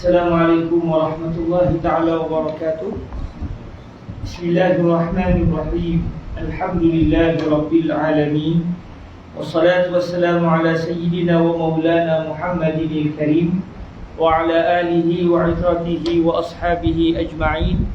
Assalamualaikum warahmatullahi ta'ala wabarakatuh. Bismillahirrahmanirrahim. Alhamdulillahi rabbil alamin. Wassalatu wassalamu ala sayyidina wa maulana Muhammadin al-karim wa ala alihi wa itratihi wa ashabihi ajma'in.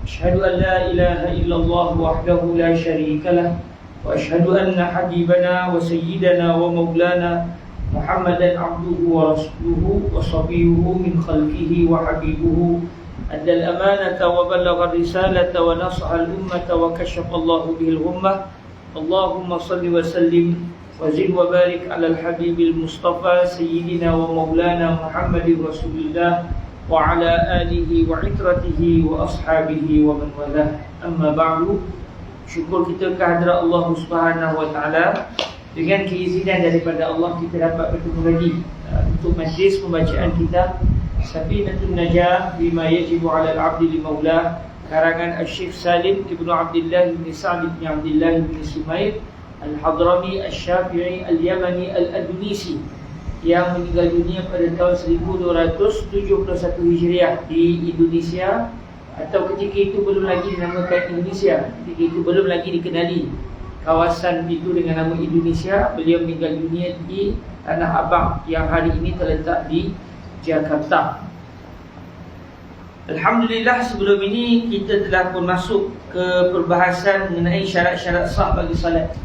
Ashhadu an la ilaha illallah wahdahu la sharika lah, wa ashhadu anna habibana wa sayyidana wa maulana Muhammadan abduhu wa rasuluhu wa safiyuhu min khalqihi wa habibuhu, addal amanata wa ballagha risalata wa nasaha al-ummata wa kashafa Allahu bihil ghummah. Allahumma salli wa sallim wa zid wa barik ala al-habibil mustafa sayyidina wa maulana Muhammadin rasulillah wa ala alihi wa itratihi wa ashabihi wa man walah. Amma ba'du. Syukur kita kehadrat Allah Subhanahu wa taala. Dengan keizinan daripada Allah kita dapat bertemu lagi untuk majlis pembacaan kitab Safinatun Najah bima yajibu 'ala al-'abdi li maulah, karangan Syekh Salim Ibnu Abdullah bin Sa'd bin Abdullah bin Sumair Al-Hadrami Asy-Syafi'i Al-Yamani Al-Adunisi yang meninggal dunia pada tahun 1271 Hijriah di Indonesia, atau ketika itu belum lagi dinamakan Indonesia, ketika itu belum lagi dikenali kawasan itu dengan nama Indonesia. Beliau meninggal dunia di Tanah Abang yang hari ini terletak di Jakarta. Alhamdulillah, sebelum ini kita telah pun masuk ke perbahasan mengenai syarat-syarat sah bagi salat.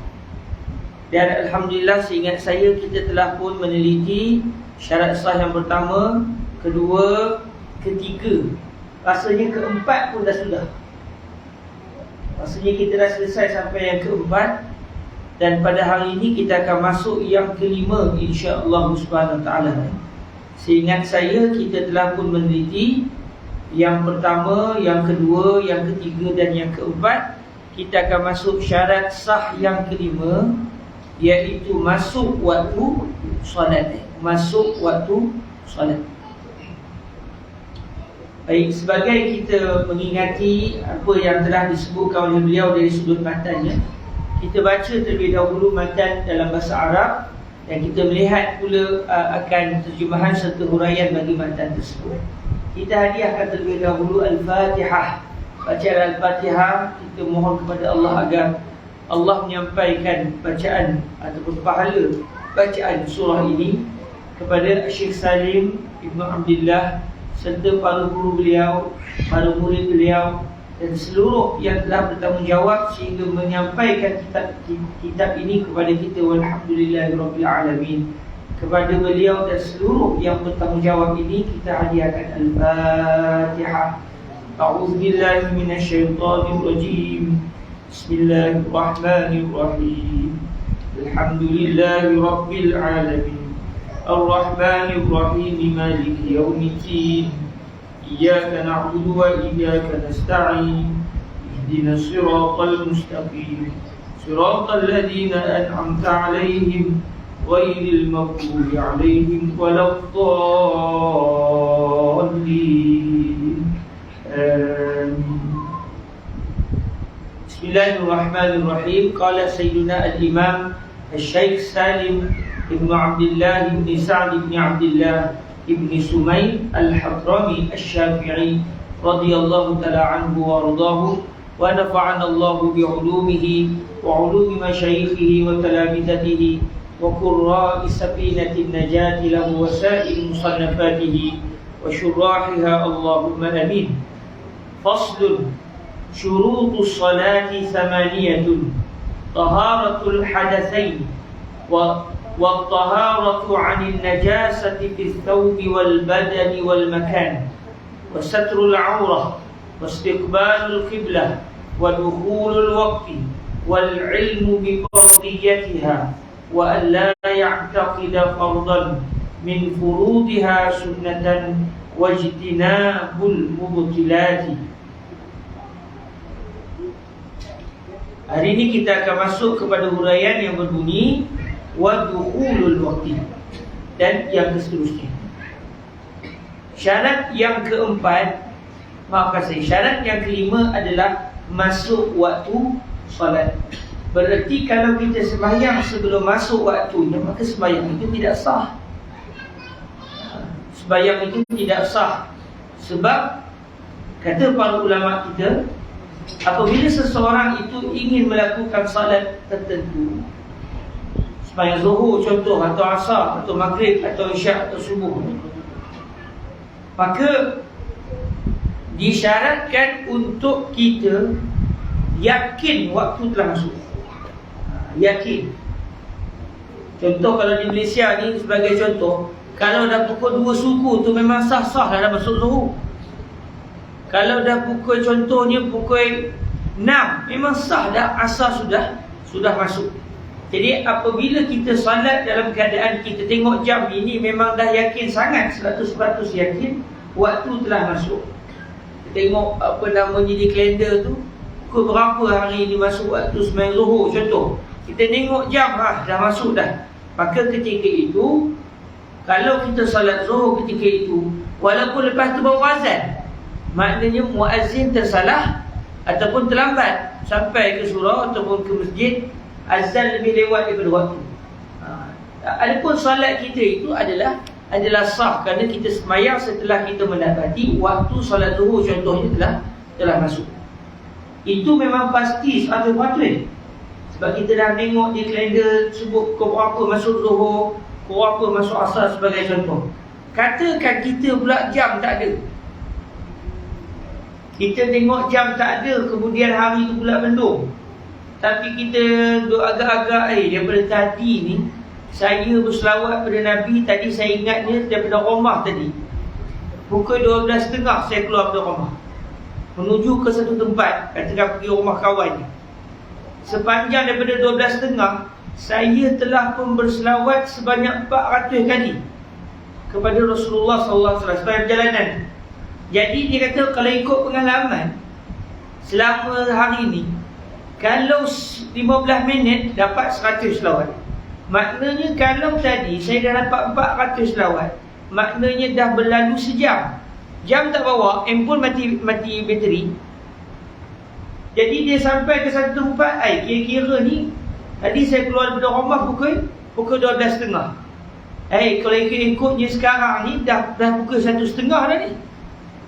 Dan Alhamdulillah, seingat saya kita telah pun meneliti syarat sah yang pertama, kedua, ketiga, rasanya keempat pun dah sudah. Maksudnya kita dah selesai sampai yang keempat, dan pada hari ini kita akan masuk yang kelima insya-Allah Subhanahu wa taala. Seingat saya kita telah pun meneliti yang pertama, yang kedua, yang ketiga dan yang keempat. Kita akan masuk syarat sah yang kelima, iaitu masuk waktu solat. Masuk waktu solat. Baik, sebagai kita mengingati apa yang telah disebutkan oleh beliau dari sudut matannya, kita baca terlebih dahulu matan dalam bahasa Arab dan kita melihat pula akan terjemahan serta huraian bagi matan tersebut. Kita hadiahkan terlebih dahulu Al-Fatihah. Bacaan Al-Fatihah, kita mohon kepada Allah agar Allah menyampaikan bacaan ataupun pahala bacaan surah ini kepada Syekh Salim Ibnu Abdullah serta para guru beliau, para murid beliau dan seluruh yang telah bertanggungjawab sehingga menyampaikan kitab ini kepada kita. Walhamdulillahirabbil alamin. Kepada beliau dan seluruh yang bertanggungjawab ini kita hadiahkan Al-Fatihah. A'udzubillahi minasyaitonirrajim. Bismillahirrahmanirrahim. Alhamdulillahirabbil alamin. Ar-Rahmanir Rahim, Maliki Yaumiddin. Iyyaka na'budu wa iyyaka nasta'in. Ihdinas siratal mustaqim. Siratal ladzina an'amta 'alaihim ghairil maghdubi 'alaihim waladdallin. Amin. Bismillahirrahmanirrahim. Qala Sayyiduna Al-Imam Syekh Salim Ibnu Abdullah bin Sa'd bin Abdullah bin Sumair Al-Hadrami Asy-Syafi'i radhiyallahu ta'ala anhu wa radahu, wa nafa'ana Allahu bi'ulumihi wa 'ulumi masyaikhihi wa talamizatihi wa qurra'i safinatin najati lahu wa sa'il musannafatihi wa syurrahiha Allahumma amin. Faslun. Syurutus salati thamaniyatun. Taharatul hadatsain والطهارة عن النجاسة في الثوب والبدن والمكان، وستر العورة، واستقبال القبلة، ودخول الوقت، والعلم بفرضيتها، وأن لا يعتقد فرضا من فروضها سنة، واجتناب المبطلات. Hari ini kita akan masuk kepada huraian yang berbunyi wa dukhulul waqti dan yang seterusnya. Syarat yang keempat, maafkan saya, syarat yang kelima adalah masuk waktu solat. Berarti kalau kita sembahyang sebelum masuk waktunya, maka sembahyang itu tidak sah. sembahyang itu tidak sah. Sebab kata para ulama kita, apabila seseorang itu ingin melakukan salat tertentu, sembahyang zuhur contoh, atau asar, atau maghrib, atau isyak, atau subuh, maka disyaratkan untuk kita yakin waktu telah masuk. Yakin. Contoh kalau di Malaysia ni, sebagai contoh, kalau dah pukul 2 suku tu memang sah-sah dah masuk zuhur. Kalau dah pukul, contohnya pukul 6, memang sah dah asar sudah masuk. Jadi apabila kita salat dalam keadaan kita tengok jam ini, memang dah yakin sangat, 100% yakin waktu telah masuk. Tengok apa namanya di kalender tu, pukul berapa hari ini masuk waktu sembahyang zuhur contoh. Kita tengok jam, dah masuk dah. Maka ketika itu, kalau kita salat zuhur ketika itu, walaupun lepas tu baru azan, maknanya muazzin tersalah ataupun terlambat sampai ke surau ataupun ke masjid, azan lebih lewat daripada waktu. Adapun salat kita itu adalah sah kerana kita sembahyang setelah kita mendapati waktu salat zuhur contohnya telah masuk. Itu memang pasti 100%. Sebab kita dah tengok di kalender sebut pukul berapa masuk zuhur, pukul berapa masuk asar sebagai contoh. Katakan kita pula jam tak ada, kita tengok jam tak ada, kemudian hari tu pula mendung, tapi kita duk agak-agak, daripada tadi ni saya berselawat pada Nabi, tadi saya ingatnya daripada rumah tadi pukul 12.30 saya keluar daripada rumah menuju ke satu tempat, katakan pergi rumah kawan. Sepanjang daripada 12.30 saya telah pun berselawat sebanyak 400 kali kepada Rasulullah SAW sepanjang perjalanan. Jadi dia kata kalau ikut pengalaman selama hari ini, kalau 15 minit dapat 100 selawat. Maknanya kalau tadi saya dah dapat 400 selawat, maknanya dah berlalu sejam. Jam tak bawa, handphone mati bateri. Jadi dia sampai ke satu tempat, kira-kira ni tadi saya keluar daripada rumah pukul 12.30. Kalau ikut-ikutnya sekarang ni dah pukul 1.30 dah ni.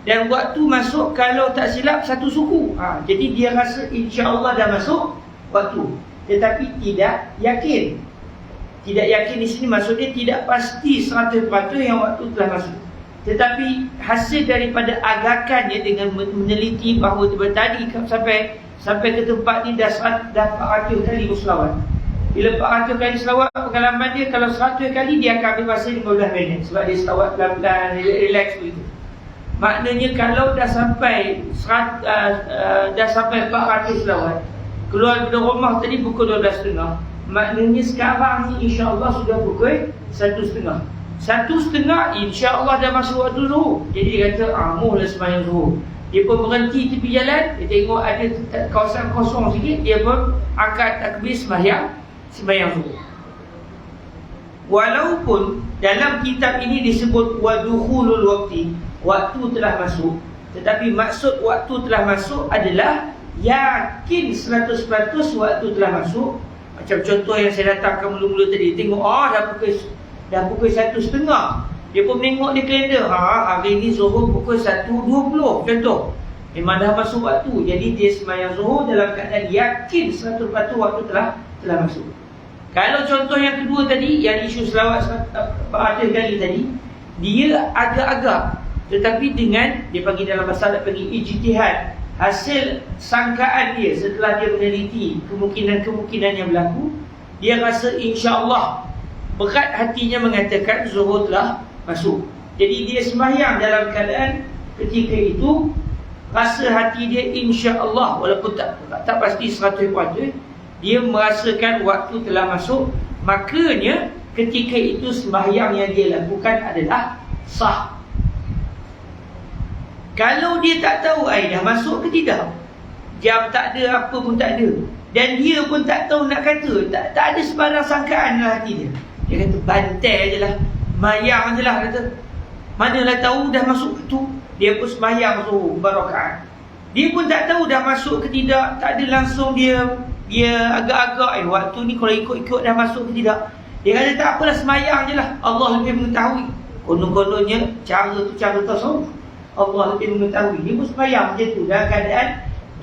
Dan waktu masuk kalau tak silap 1 suku. Jadi dia rasa insya-Allah dah masuk waktu, tetapi tidak yakin. Tidak yakin di sini maksudnya tidak pasti 100% yang waktu telah masuk. Tetapi hasil daripada agakannya dengan meneliti bahawa tadi sampai ke tempat ni dah 400 kali berselawat. Bila 400 kali selawat, pengalaman dia kalau 100 kali dia akan ambil masa 15 minit sebab dia selawat pelan-pelan, relax begitu. Maknanya kalau dah sampai 400 selawat, keluar dari rumah tadi pukul 12.30, maknanya sekarang ni insya-Allah sudah pukul 1.30. 1.30 insya-Allah dah masuk waktu zuhur. Jadi dia kata mula sembahyang zuhur. Dia pun berhenti tepi jalan, dia tengok ada kawasan kosong sikit, dia pun angkat takbir sembahyang zuhur. Walaupun dalam kitab ini disebut wadukhulul waqti, waktu telah masuk, tetapi maksud waktu telah masuk adalah yakin 100% waktu telah masuk. Macam contoh yang saya datangkan mula-mula tadi, tengok dah pukul 1.30. Dia pun menengok di kalender, hari ni zuhur pukul 1.20 contoh, memang dah masuk waktu. Jadi dia sembahyang zuhur dalam keadaan yakin 100% waktu telah masuk. Kalau contoh yang kedua tadi, yang isu selawat 400 kali tadi, dia agak-agak, tetapi dengan dia panggil dalam bahasa Arab panggil ijtihad, hasil sangkaan dia setelah dia meneliti kemungkinan-kemungkinan yang berlaku, dia rasa insya-Allah, berat hatinya mengatakan zuhur telah masuk. Jadi dia sembahyang dalam keadaan ketika itu rasa hati dia insya-Allah, walaupun tak pasti 100%, dia merasakan waktu telah masuk. Makanya ketika itu sembahyang yang dia lakukan adalah sah. Kalau dia tak tahu dah masuk ke tidak, jam tak ada, apa pun tak ada, dan dia pun tak tahu nak kata, tak ada sebarang sangkaan dalam hati dia, dia kata bantai je lah, mayang je lah, kata manalah tahu dah masuk tu. Dia pun sembahyang zuhur berrakaat, dia pun tak tahu dah masuk ke tidak, tak ada langsung dia agak-agak waktu ni kalau ikut-ikut dah masuk ke tidak. Dia kata tak apalah, sembahyang je lah, Allah lebih mengetahui. Konon-kononnya cara tu cara tasawuf. Allah lebih mengetahui. Dia pun sembahyang macam tu dalam keadaan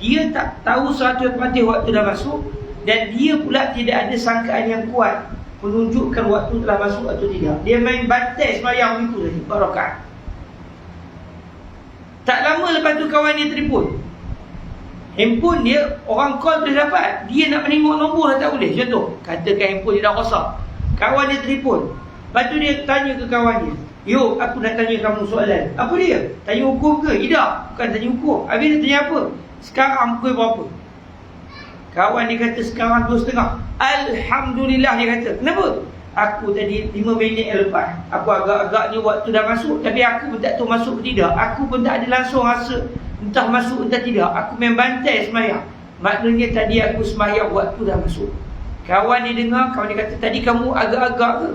dia tak tahu salatul Fatih waktu dah masuk, dan dia pula tidak ada sangkaan yang kuat menunjukkan waktu telah masuk atau tidak. Dia main bantai sembahyang itu saja, 4 rakaat. Tak lama lepas tu kawan dia telefon. Handphone dia, orang call dah dapat, dia nak menengok nombor dah tak boleh. Contoh, katakan handphone dia dah rosak, kawan dia telefon. Lepas tu dia tanya ke kawan dia, "Yo, aku nak tanya kamu soalan." Apa dia? Tanya hukum ke? Tidak, bukan tanya hukum. Habis dia tanya apa? Sekarang pukul berapa? Kawan dia kata sekarang 2.30. Alhamdulillah, dia kata. Kenapa? Aku tadi 5 minit lepas, aku agak-agaknya waktu dah masuk, tapi aku pun tak tahu masuk ke tidak. Aku pun tak ada langsung rasa entah masuk entah tidak. Aku main bantai semayang. Maknanya tadi aku semayang waktu dah masuk. Kawan dia dengar, kawan dia kata, "Tadi kamu agak-agak ke?"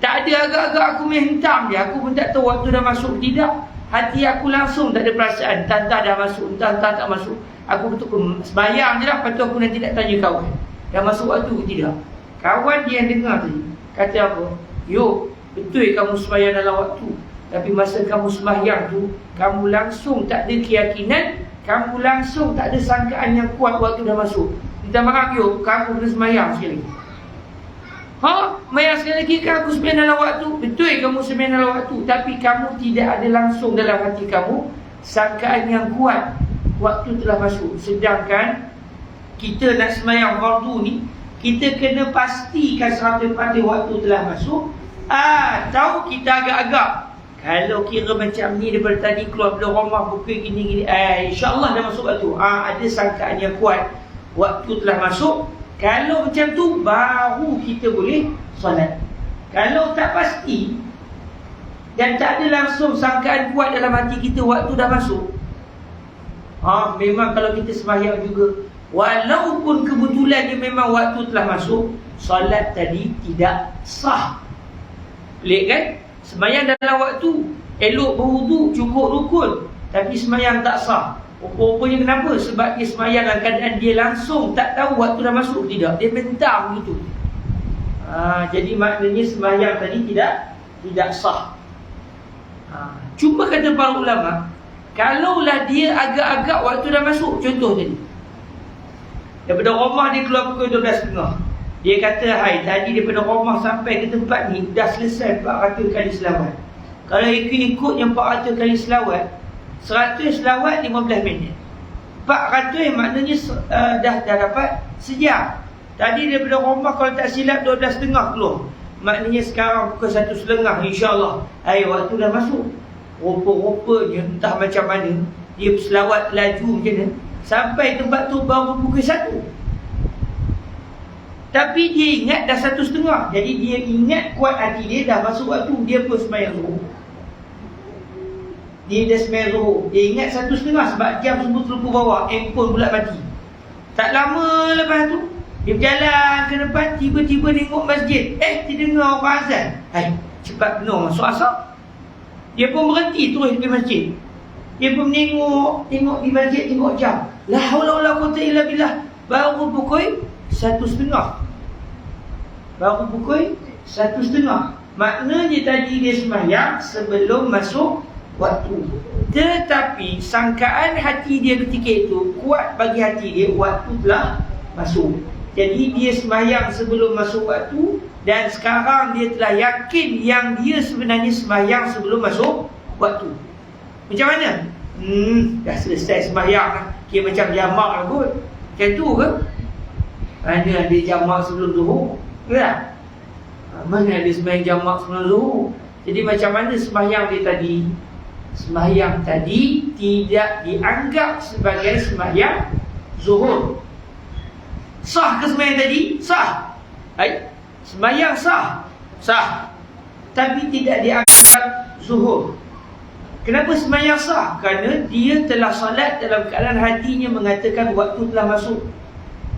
"Tak ada agak-agak, aku main hentam dia. Aku pun tak tahu waktu dah masuk ke tidak. Hati aku langsung tak ada perasaan, entah dah masuk, entah tak masuk. Aku betul semayang je lah, lepas tu aku nanti nak tanya kawan, dah masuk waktu ke tidak." Kawan dia yang dengar tadi kata apa? "Yo, betul kamu sembahyang dalam waktu, tapi masa kamu sembahyang tu, kamu langsung tak ada keyakinan, kamu langsung tak ada sangkaan yang kuat waktu dah masuk. Minta maaf yo, kamu kena sembahyang sekali lagi." Sembahyang sekali lagi kan aku sembahyang dalam waktu. Betul kamu sembahyang dalam waktu, tapi kamu tidak ada langsung dalam hati kamu sangkaan yang kuat waktu telah masuk. Sedangkan kita nak sembahyang fardu ni, kita kena pastikan salatul Fatih waktu telah masuk, atau kita agak-agak. Kalau kira macam ni daripada tadi keluar dari rumah pukul gini-gini, insyaAllah dah masuk waktu, ada sangkaan yang kuat waktu telah masuk. Kalau macam tu, baru kita boleh solat. Kalau tak pasti dan tak ada langsung sangkaan kuat dalam hati kita waktu dah masuk, memang kalau kita sembahyang juga, walaupun kebetulan dia memang waktu telah masuk, solat tadi tidak sah. Pelik kan? Sembahyang dalam waktu, elok berwudu, cukup rukun, tapi sembahyang tak sah. Rupanya kenapa? Sebab dia sembahyang dalam keadaan dia langsung tak tahu waktu dah masuk tidak. Dia mentam gitu. Jadi maknanya sembahyang tadi tidak sah. Cuma kata para ulama, kalaulah dia agak-agak waktu dah masuk, contoh tadi, daripada rumah dia keluar pukul 12.30. Dia kata, "Hai, tadi daripada rumah sampai ke tempat ni dah selesai 400 kali selawat. Kalau ikut yang 400 kali selawat, 100 selawat 15 minit. 400 maknanya dah dapat sejam. Tadi daripada rumah kalau tak silap 12.30 keluar. Maknanya sekarang pukul 1.30 insya-Allah. Waktu dah masuk. Rupa-rupanya entah macam mana, dia selawat laju macam mana, sampai tempat tu baru pukul 1. Tapi dia ingat dah 1.30. Jadi dia ingat kuat hati dia dah masuk waktu. Dia pun sembahyang zuhur. Dia dah sembahyang zuhur. Dia ingat 1.30 sebab jam semua terlupa bawa. Handphone pula mati. Tak lama lepas tu, dia berjalan ke depan, tiba-tiba tengok masjid. Dia dengar orang azan. Cepat penuh masuk asar. Dia pun berhenti terus di masjid. Dia pun tengok di masjid, tengok jam. La haula wala quwwata illa billah. Baru pukul 1.30. Baru pukul 1.30. Maknanya tadi dia sembahyang sebelum masuk waktu. Tetapi sangkaan hati dia ketika itu kuat bagi hati dia waktu telah masuk. Jadi dia sembahyang sebelum masuk waktu, dan sekarang dia telah yakin yang dia sebenarnya sembahyang sebelum masuk waktu. Macam mana? Dah selesai sembahyang, kira macam jamak lah kot. Macam tu ke? Mana ada jamak sebelum zuhur? Tak? Mana ada sembahyang jamak sebelum zuhur? Jadi macam mana sembahyang dia tadi? Sembahyang tadi tidak dianggap sebagai sembahyang zuhur. Sah ke sembahyang tadi? Sah. Sembahyang sah. Sah. Tapi tidak dianggap zuhur. Kenapa sembahyang sah? Kerana dia telah salat dalam keadaan hatinya mengatakan waktu telah masuk.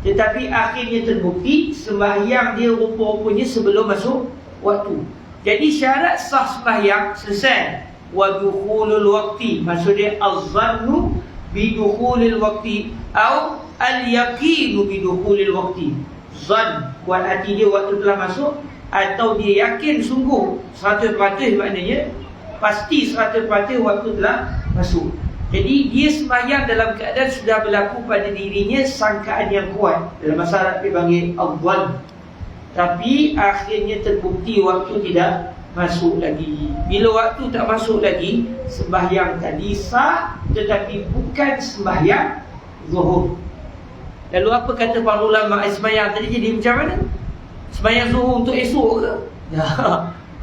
Tetapi akhirnya terbukti sembahyang dia rupa-rupanya sebelum masuk waktu. Jadi syarat sah sembahyang selesai. Wa dukhulul waqti, maksudnya az-zannu bi dukhulil waqti atau al-yaqinu bi dukhulil waqti. Zan, kuat hati dia waktu telah masuk, atau dia yakin sungguh 100% maknanya pasti 100% waktu telah masuk. Jadi dia sembahyang dalam keadaan sudah berlaku pada dirinya sangkaan yang kuat. Dalam bahasa Arab dipanggil adh-dhann. Tapi akhirnya terbukti waktu tidak masuk lagi. Bila waktu tak masuk lagi, sembahyang tadi sah, tetapi bukan sembahyang zuhur. Lalu apa kata para ulama, sembahyang tadi jadi macam mana? Sembahyang zuhur untuk esok ke? Ya,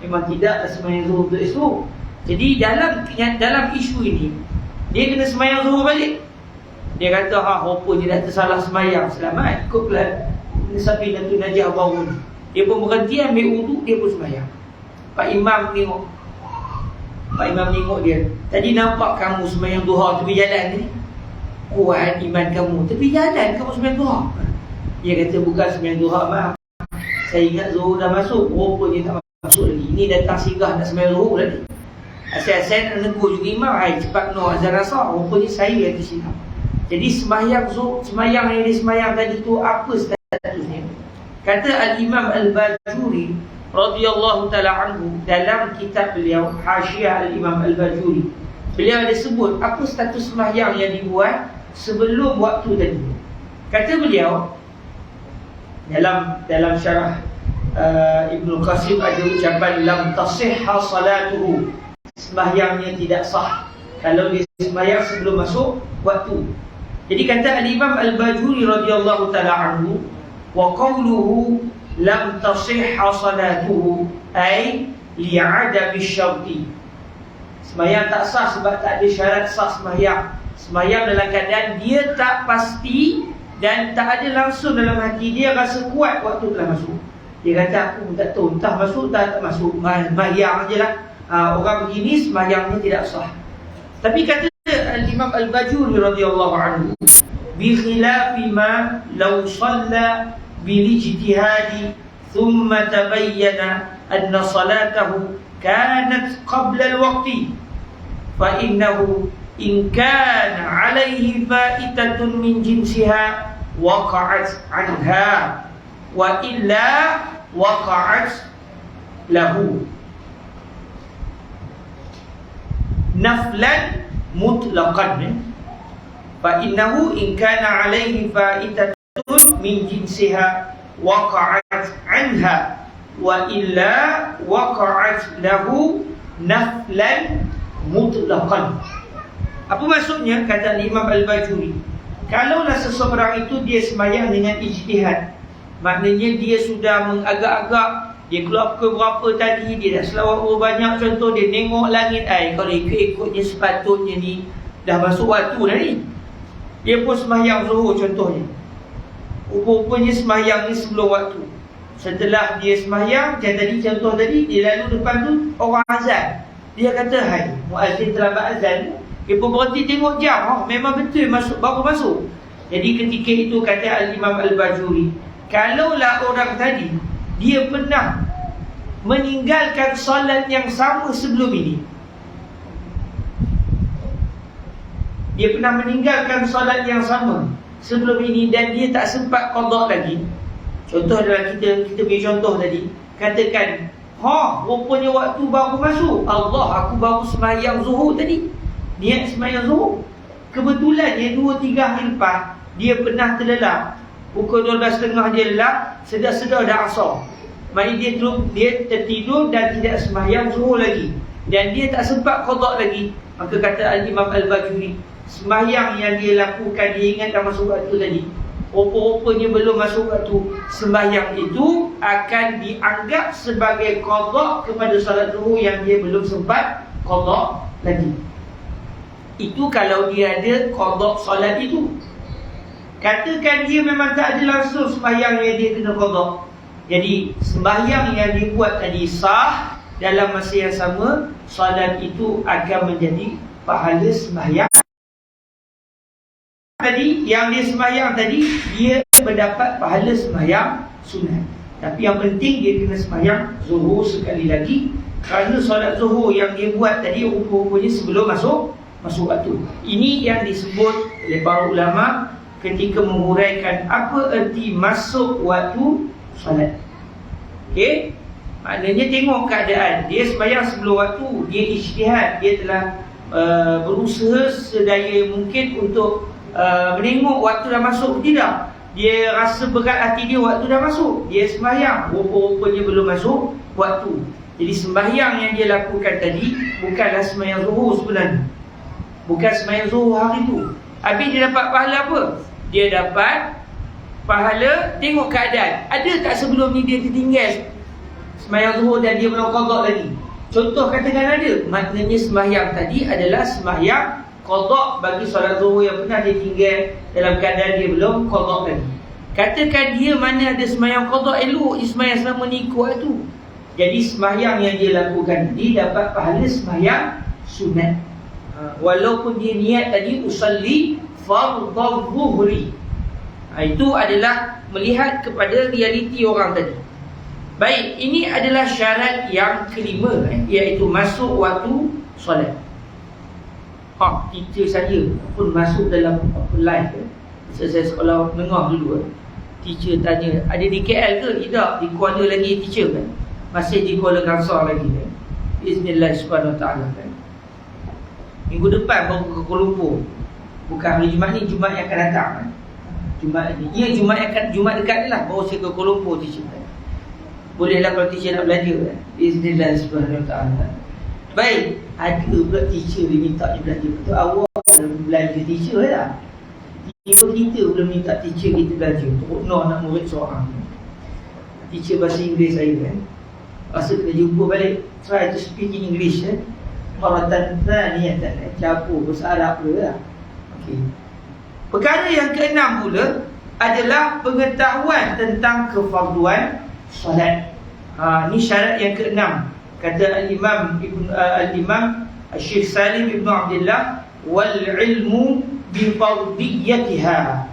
memang tidak sembahyang zuhur untuk esok. Jadi dalam isu ini, dia kena sembahyang zuhur balik. Dia kata, rupanya dah tersalah sembahyang, selamat, ikut pelan Safinatun Najah bangun. Dia pun berhenti ambil wudu, dia pun sembahyang. Pak Imam tengok dia. Tadi nampak kamu sembahyang duha tepi jalan ni. Kuat iman kamu, tepi jalan kamu sembahyang duha. Dia kata bukan sembahyang duha, maaf. Saya ingat zuhur dah masuk, rupanya tak masuk lagi. Ini datang singgah nak sembahyang zuhur lagi. Asal-asal nak negur juga imam, hai cepat no azan asar, rupanya saya yang tersilap. Jadi sembahyang yang dia sembahyang tadi tu apa statusnya? Kata Al-Imam Al-Bajuri radhiyallahu ta'ala anhu dalam kitab beliau Hasyiah Al-Imam Al-Bajuri, beliau ada sebut apa status sembahyang yang dibuat sebelum waktu tadi. Kata beliau dalam syarah Ibnu Qasim ada ucapan lam tasihha salatuhu, sembahyangnya tidak sah kalau dia sembahyang sebelum masuk waktu. Jadi kata Al-Imam Al-Bajuri radhiyallahu ta'ala anhu, wa qawluhu lam tasihha salatuhu ay li'adami syarti, sembahyang tak sah sebab tak ada syarat sah sembahyang. Sembahyang dalam keadaan dia tak pasti dan tak ada langsung dalam hati dia rasa kuat waktu telah masuk. Dia kata aku tak tahu entah masuk tak masuk, sembahyang je lah. Orang begini sembahyangnya tidak sah. Tapi kata Al-Imam Al-Bajuri radhiyallahu anhu, bi khilafi ma law shalla bil ijtihadi thumma tabayyana anna salatahu kanat qabla al-waqti fa innahu in kana alayhi fa'itatun min jinsiha waqa'at anha wa illa waqa'at lahu naflan mutlaqan. Fa innahu in kana alayhi fa'itatun min jinsiha waqa'at anha wa illa waqa'at lahu naflan mutlaqan. Apa maksudnya? Kata Imam Al-Bajuri, kalaulah seseorang itu dia sembahyang dengan ijtihad, maknanya dia sudah mengagak-agak, dia keluar pukul berapa tadi, dia dah selawat berapa banyak, contoh dia tengok langit, kalau ikut-ikutnya sepatutnya ni dah masuk waktu dah ni. Dia pun sembahyang zuhur contohnya, rupanya sembahyang ni sebelum waktu. Setelah dia sembahyang, macam tadi contoh tadi, dia lalu depan tu orang azan. Dia kata, hai muazzin terlambat azan. Dia pun berhenti tengok jam, memang betul baru masuk. Jadi ketika itu kata Al-Imam Al-Bajuri, kalaulah orang tadi dia pernah meninggalkan solat yang sama sebelum ini, dia pernah meninggalkan solat yang sama sebelum ini dan dia tak sempat qada lagi. Contoh dalam kita beri contoh tadi, katakan, rupanya waktu baru masuk, Allah aku baru sembahyang zuhur tadi, niat sembahyang zuhur, kebetulan dia 2-3 hari lepas dia pernah terlelap, pukul 12.30 dia lelap, sedar-sedar dah asar. Maknanya dia tertidur dan tidak sembahyang zuhur lagi, dan dia tak sempat qada lagi. Maka kata Al-Imam Al-Bajuri, sembahyang yang dia lakukan, dia ingat dah masuk waktu tadi, rupa-rupanya belum masuk waktu, sembahyang itu akan dianggap sebagai qada kepada salat zuhur yang dia belum sempat qada lagi. Itu kalau dia ada qada solat itu. Katakan dia memang tak ada langsung sembahyang yang dia kena qada, jadi sembahyang yang dibuat tadi sah, dalam masa yang sama solat itu akan menjadi pahala sembahyang tadi. Yang dia sembahyang tadi, dia mendapat pahala sembahyang sunat. Tapi yang penting dia kena sembahyang zuhur sekali lagi, kerana solat zuhur yang dia buat tadi rupa-rupanya sebelum masuk waktu. Ini yang disebut oleh para ulama ketika menguraikan apa erti masuk waktu solat. Okey. Maknanya tengok keadaan. Dia sembahyang sebelum waktu, dia ijtihad, dia telah berusaha sedaya mungkin untuk menengok waktu dah masuk ke tidak. Dia rasa berat hati dia waktu dah masuk, dia sembahyang, rupa-rupanya belum masuk waktu. Jadi sembahyang yang dia lakukan tadi bukanlah sembahyang zuhur sebenarnya, bukan sembahyang zuhur hari tu. Habis dia dapat pahala apa? Dia dapat pahala tengok keadaan. Ada tak sebelum ni dia tertinggal sembahyang zuhur dan dia belum qada lagi? Contoh katakan ada, maknanya sembahyang tadi adalah sembahyang qada bagi solat zuhur yang pernah dia tinggal dalam keadaan dia belum qada lagi. Katakan dia mana ada sembahyang qada, elok dia sembahyang selama ni kuat tu. Jadi sembahyang yang dia lakukan tadi dapat pahala sembahyang sunat. Walaupun dia niat tadi usalli fardhu zuhri. Itu adalah melihat kepada realiti orang tadi. Baik, ini adalah syarat yang kelima, iaitu masuk waktu solat. Teacher saya pun masuk dalam live saya sekolah menengah dulu. Teacher tanya, ada di KL ke? Tidak, di Kuala lagi teacher kan. Masih di Kuala Kangsar lagi kan. Bismillah subhanahu wa ta'ala kan. Minggu depan baru ke Kuala Lumpur. Bukan hari Jumaat ni, Jumaat yang akan datang kan. Jumaat ni, ya Jumaat dekat ni lah baru saya ke Kuala Lumpur teacher kan. Bolehlah kalau teacher nak belajar kan. Bismillah subhanahu wa ta'ala. Baik, ada pula teacher dia minta dia belajar. Betul, awak belum belajar teacher lah. Kita belum minta teacher kita belajar. Untuk nak murid seorang. Teacher bahasa Inggeris saya kan. Masa kita jumpa balik, try to speak in English kan. Maratan ni tak nak campur bahasa Arab pula lah. Okay. Perkara yang keenam pula adalah pengetahuan tentang kefarduan solat. Ni syarat yang keenam. Kata Al-Imam Syekh Salim Ibn Abdullah, wal ilmu bi fardiyatiha.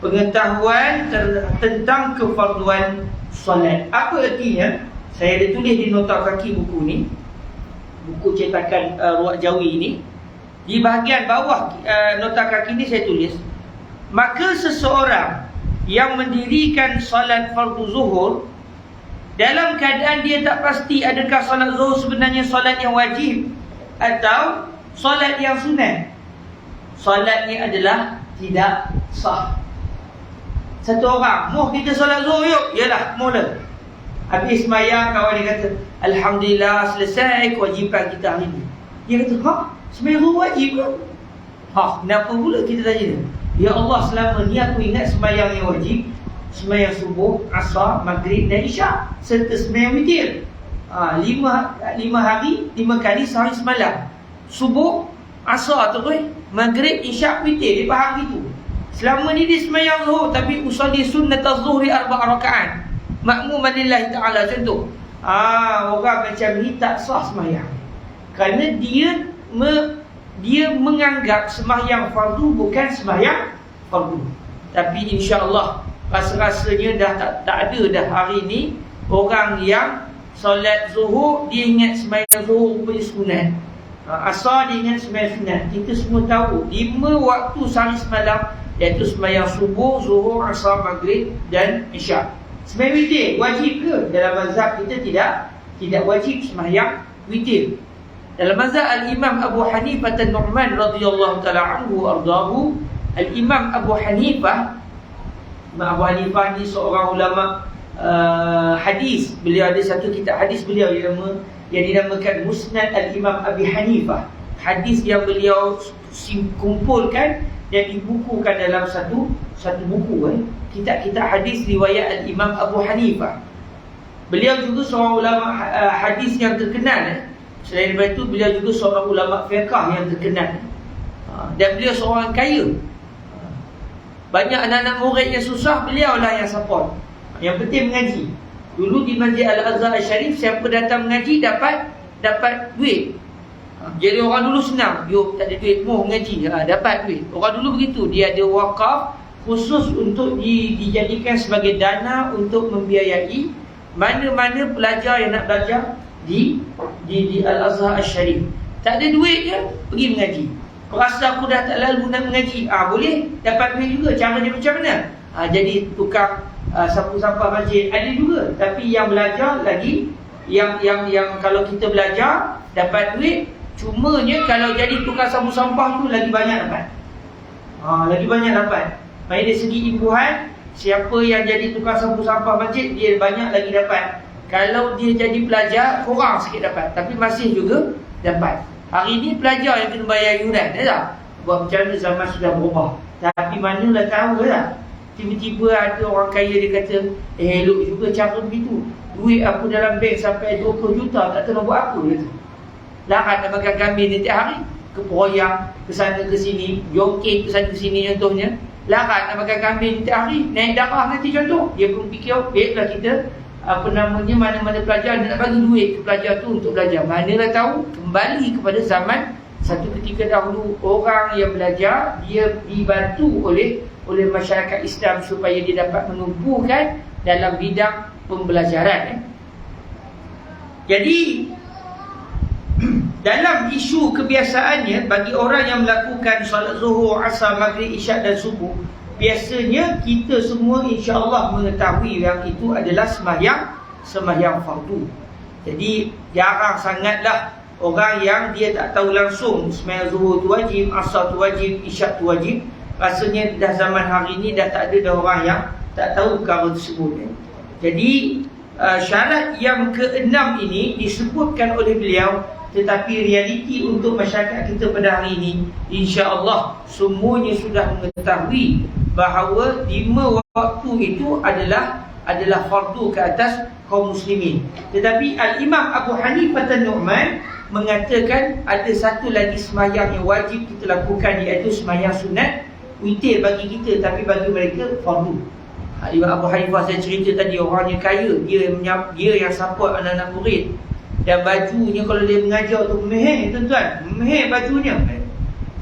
Pengetahuan tentang kefarduan solat. Apa artinya? Saya ada tulis di nota kaki buku ni, buku cetakan Ruwaq Jawi ni. Di bahagian bawah nota kaki ni saya tulis, maka seseorang yang mendirikan solat fardu zuhur dalam keadaan dia tak pasti adakah solat zuhur sebenarnya solat yang wajib atau solat yang sunat, solatnya adalah tidak sah. Satu orang, "Moh kita solat zuhur yuk." Yalah, mula. Habis sembahyang, kawan dia kata, "Alhamdulillah selesai kewajipan kita hari ni." Dia kata, sembahyang zuhur wajib ke? Kenapa pula kita tanya? Ya Allah, selama ni aku ingat sembahyang yang wajib sembahyang subuh, asar, maghrib dan isyak serta sembahyang witir. 5 hari, 5 kali sehari semalam. Subuh, asar tu maghrib, isyak, witir. Dia faham gitu. Selama ni dia sembahyang zuhur tapi usalli sunnat az-zuhri 4 rakaat. Makmuman lillahi ta'ala contoh. Orang macam ni tak sah sembahyang. Kerana dia menganggap sembahyang fardu bukan sembahyang fardu. Tapi insya-Allah rasa-rasanya dah tak ada dah hari ni orang yang solat zuhur dia ingat sembahyang zuhur rupanya sunat. Asar dia ingat sembahyang sunat. Kita semua tahu 5 waktu sehari semalam, iaitu sembahyang subuh, zuhur, asar, maghrib dan isyak. Sembahyang witir wajib ke? Dalam mazhab kita tidak wajib sembahyang witir. Dalam mazhab Al-Imam Abu Hanifah An-Nu'man radhiyallahu ta'ala anhu ardahu, Al-Imam Abu Hanifah ni seorang ulama hadis. Beliau ada satu kitab hadis beliau yang dinamakan Musnad Al-Imam Abi Hanifah. Hadis yang beliau kumpulkan dan dibukukan dalam satu buku kitab-kitab hadis riwayat Al-Imam Abu Hanifah. Beliau juga seorang ulama hadis yang terkenal. Selain daripada itu, beliau juga seorang ulama fiqh yang terkenal. Dan beliau seorang kaya. Banyak anak-anak murid yang susah, beliau lah yang support. Yang penting mengaji. Dulu di Masjid Al-Azhar Al-Sharif, siapa datang mengaji dapat duit. Jadi orang dulu senang, tak ada duit, mau mengaji, dapat duit. Orang dulu begitu, dia ada wakaf khusus untuk dijadikan sebagai dana untuk membiayai mana-mana pelajar yang nak belajar di Al-Azhar Al-Sharif. Tak ada duit je, pergi mengaji. Rasa aku dah tak lalu nak mengaji, boleh dapat duit juga. Cara dia macam mana? Jadi tukang sapu-sapu masjid ada juga. Tapi yang belajar lagi yang kalau kita belajar dapat duit, cumanya kalau jadi tukar sapu sampah tu lagi banyak dapat. Lagi banyak dapat. Maksudnya dari segi imbuhan, siapa yang jadi tukar sapu sampah masjid, dia banyak lagi dapat. Kalau dia jadi pelajar, kurang sikit dapat, tapi masih juga dapat. Hari ni pelajar yang kena bayar yuran, tak? Buat macam mana zaman sudah berubah. Tapi manalah tahu tak? Tiba-tiba ada orang kaya dia kata, elok juga cara begitu. Duit aku dalam bank sampai 20 juta, tak tahu nak buat apa dia. Larat nak makan kambing ni tiap hari, ke Poyang, ke sana ke sini, jongkit ke sana ke sini contohnya. Larat nak makan kambing ni tiap hari, naik darah nanti contoh. Dia pun fikir, baiklah kita mana-mana pelajar nak bagi duit ke pelajar tu untuk belajar. Manalah tahu, kembali kepada zaman satu ketika dahulu, orang yang belajar dia dibantu oleh masyarakat Islam supaya dia dapat menumpukan dalam bidang pembelajaran. Jadi dalam isu kebiasaannya, bagi orang yang melakukan solat zuhur, asar, maghrib, isyak dan subuh, biasanya kita semua insya-Allah mengetahui yang itu adalah sembahyang fardu. Jadi jarang sangatlah orang yang dia tak tahu langsung sembahyang zuhur tu wajib, asar tu wajib, isyak tu wajib. Rasanya dah zaman hari ni dah tak ada dah orang yang tak tahu perkara tersebut. Jadi syarat yang ke-6 ini disebutkan oleh beliau, tetapi realiti untuk masyarakat kita pada hari ini, insya-Allah semuanya sudah mengetahui bahawa 5 waktu itu adalah fardu ke atas kaum muslimin. Tetapi Al-Imam Abu Hanifah An-Nu'man mengatakan ada satu lagi sembahyang yang wajib kita lakukan, iaitu sembahyang sunat witir bagi kita, tapi bagi mereka fardu. Imam Abu Hanifah, saya cerita tadi, orangnya kaya, dia yang support anak-anak murid, dan bajunya kalau dia mengajar tu meheh tuan-tuan, meheh bajunya.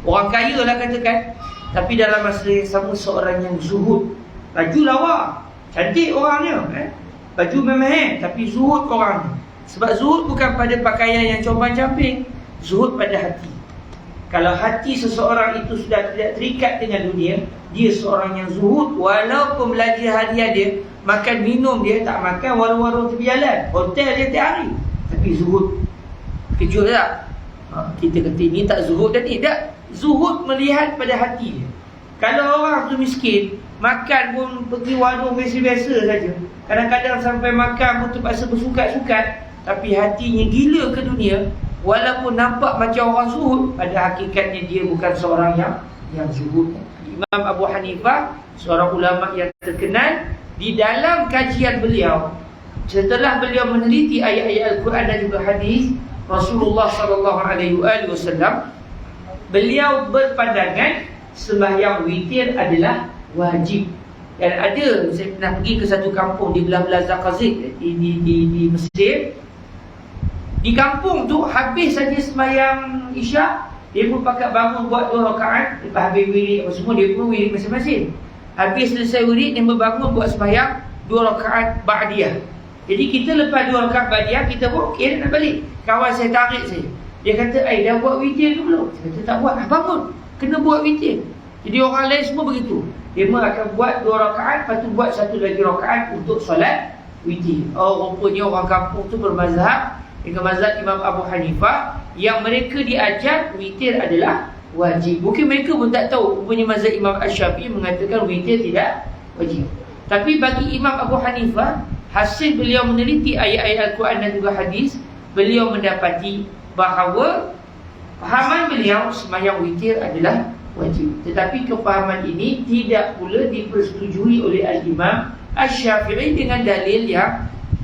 Orang kaya lah katakan, tapi dalam masa yang sama seorang yang zuhud. Baju lawa, cantik orangnya, baju meheh, tapi zuhud orangnya. Sebab zuhud bukan pada pakaian yang compang-camping, zuhud pada hati. Kalau hati seseorang itu sudah tidak terikat dengan dunia, dia seorang yang zuhud. Walaupun belanja hadiah dia, makan minum dia tak makan warung-warung tepi jalan, hotel dia tiap hari, tapi zuhud. Kejut tak? Kita kata ini tak zuhud dan ni tak. Zuhud melihat pada hati dia. Kalau orang tu miskin, makan pun pergi warung biasa-biasa saja, kadang-kadang sampai makan pun terpaksa bersukat-sukat, tapi hatinya gila ke dunia, walaupun nampak macam orang zuhud, pada hakikatnya dia bukan seorang yang zuhud. Imam Abu Hanifah, seorang ulama yang terkenal, di dalam kajian beliau, setelah beliau meneliti ayat-ayat Al-Quran dan juga hadis Rasulullah SAW, beliau berpandangan sembahyang witir adalah wajib. Dan ada, saya pernah pergi ke satu kampung di belah-belah Zakazig di Mesir. Di kampung tu habis saja sembahyang isyak, dia pun pakat bangun buat 2 rakaat. Lepas habis wirid apa semua, dia pun wirid masing-masing. Habis selesai wirid, dia berbangun buat sembahyang 2 rakaat ba'diyah. Jadi kita lepas 2 rakaat ba'diyah, kita pun okey nak balik. Kawan saya tarik saya, dia kata, dah buat witir ke belum? Saya kata tak buat. Bangun, kena buat witir. Jadi orang lain semua begitu, dia akan buat 2 rakaat, lepas tu buat satu lagi rakaat untuk solat witir. Rupanya orang kampung tu bermazhab dengan mazhab Imam Abu Hanifah, yang mereka diajar witir adalah wajib. Mungkin mereka pun tak tahu, rupanya mazhab Imam Asy-Syafi'i mengatakan witir tidak wajib. Tapi bagi Imam Abu Hanifah, hasil beliau meneliti ayat-ayat Al-Quran dan juga hadis, beliau mendapati bahawa pahaman beliau sembahyang witir adalah wajib. Tetapi kefahaman ini tidak pula dipersetujui oleh Al-Imam Asy-Syafi'i dengan dalil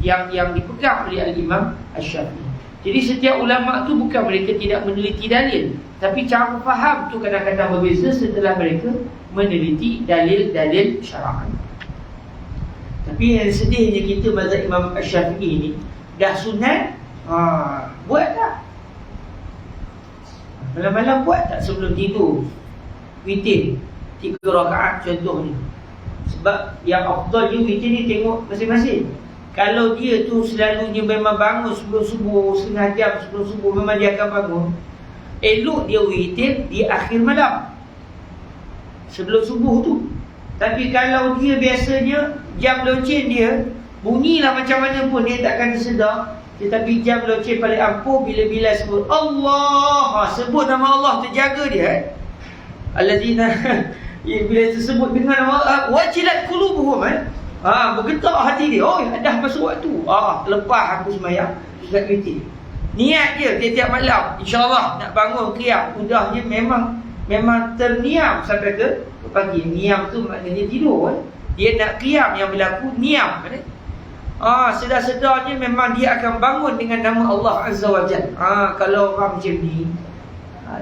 yang dipegang oleh Al-Imam Asy-Syafi'i. Jadi setiap ulama tu bukan mereka tidak meneliti dalil, tapi cara faham tu kadang-kadang berbeza setelah mereka meneliti dalil-dalil syar'an. Tapi yang sedihnya kita mazhab Imam Asy-Syafi'i ini dah sunat, buat tak? Malam-malam buat tak sebelum tidur? Witir 3 rakaat contohnya. Sebab yang afdalnya witir ni tengok masing-masing. Kalau dia tu selalunya memang bangun sebelum subuh, setengah jam sebelum subuh memang dia akan bangun, elok dia witir di akhir malam sebelum subuh tu. Tapi kalau dia biasanya jam loceng dia bunyilah macam mana pun dia takkan tersedar, Tetapi jam loceng paling ampuh bila sebut Allah, sebut nama Allah terjaga dia. Allazina bila tersebut dengan nama Allah, wajilat qulubuhum, bergetar hati dia. Oh, dah masuk waktu. Lepas aku sembahyang sunat witir. Niat dia tiap-tiap malam, insya-Allah nak bangun qiyam. Udahnya memang terniam sampai ke pagi. Niam tu maknanya tidur. Dia nak qiyam, yang berlaku niam. Sedar-sedarnya memang dia akan bangun dengan nama Allah Azza wa Jalla. Kalau orang macam ni,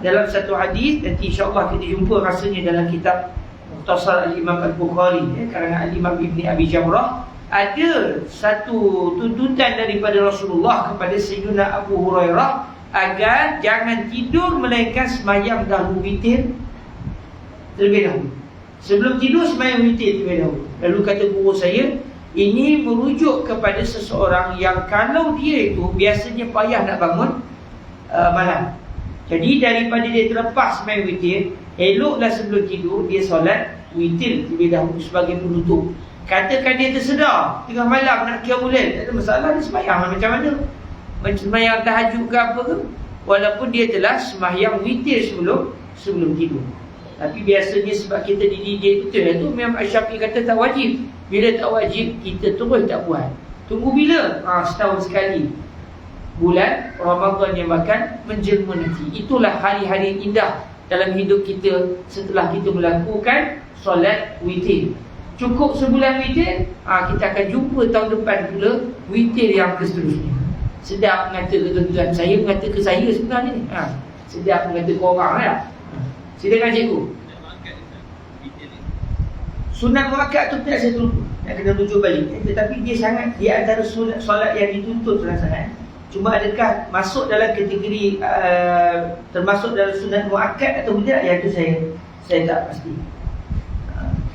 dalam satu hadis, nanti insya-Allah kita jumpa rasanya dalam kitab Mukhtasar Al-Imam Al-Bukhari, karangan Al-Imam Ibni Abi Jamrah, ada satu tuntutan daripada Rasulullah kepada Sayyidina Abu Hurairah agar jangan tidur melainkan sembahyang dahulu witir terlebih dahulu. Sebelum tidur sembahyang witir terlebih dahulu. Lalu kata guru saya, ini merujuk kepada seseorang yang kalau dia itu biasanya payah nak bangun malam. Jadi daripada dia terlepas sembahyang witir, eloklah sebelum tidur dia solat witir terlebih dahulu sebagai penutup. Katakan dia tersedar tengah malam nak qiyamul lail, tak ada masalah, dia sembahyang macam mana, sembahyang tahajud ke apa ke, walaupun dia telah sembahyang witir sebelum tidur. Tapi biasanya sebab kita dididik betul lah tu, Imam Asy-Syafi'i kata tak wajib. Bila tak wajib, kita terus tak buat. Tunggu bila? Setahun sekali, bulan Ramadan yang akan menjelma nanti. Itulah hari-hari indah dalam hidup kita setelah kita melakukan solat witir. Cukup sebulan witir, kita akan jumpa tahun depan pula witir yang seterusnya. Sedap mengata ke tuan-tuan, saya mengata ke saya sebenarnya ni. Sedap mengata ke orang lah. Silakan cikgu. Sunat muakkad tu tak saya tuntut, nak kena rujuk balik. Tetapi dia antara solat yang dituntut sangat. Cuma adakah masuk dalam kategori termasuk dalam sunat muakkad atau tidak, yang tu saya tak pasti.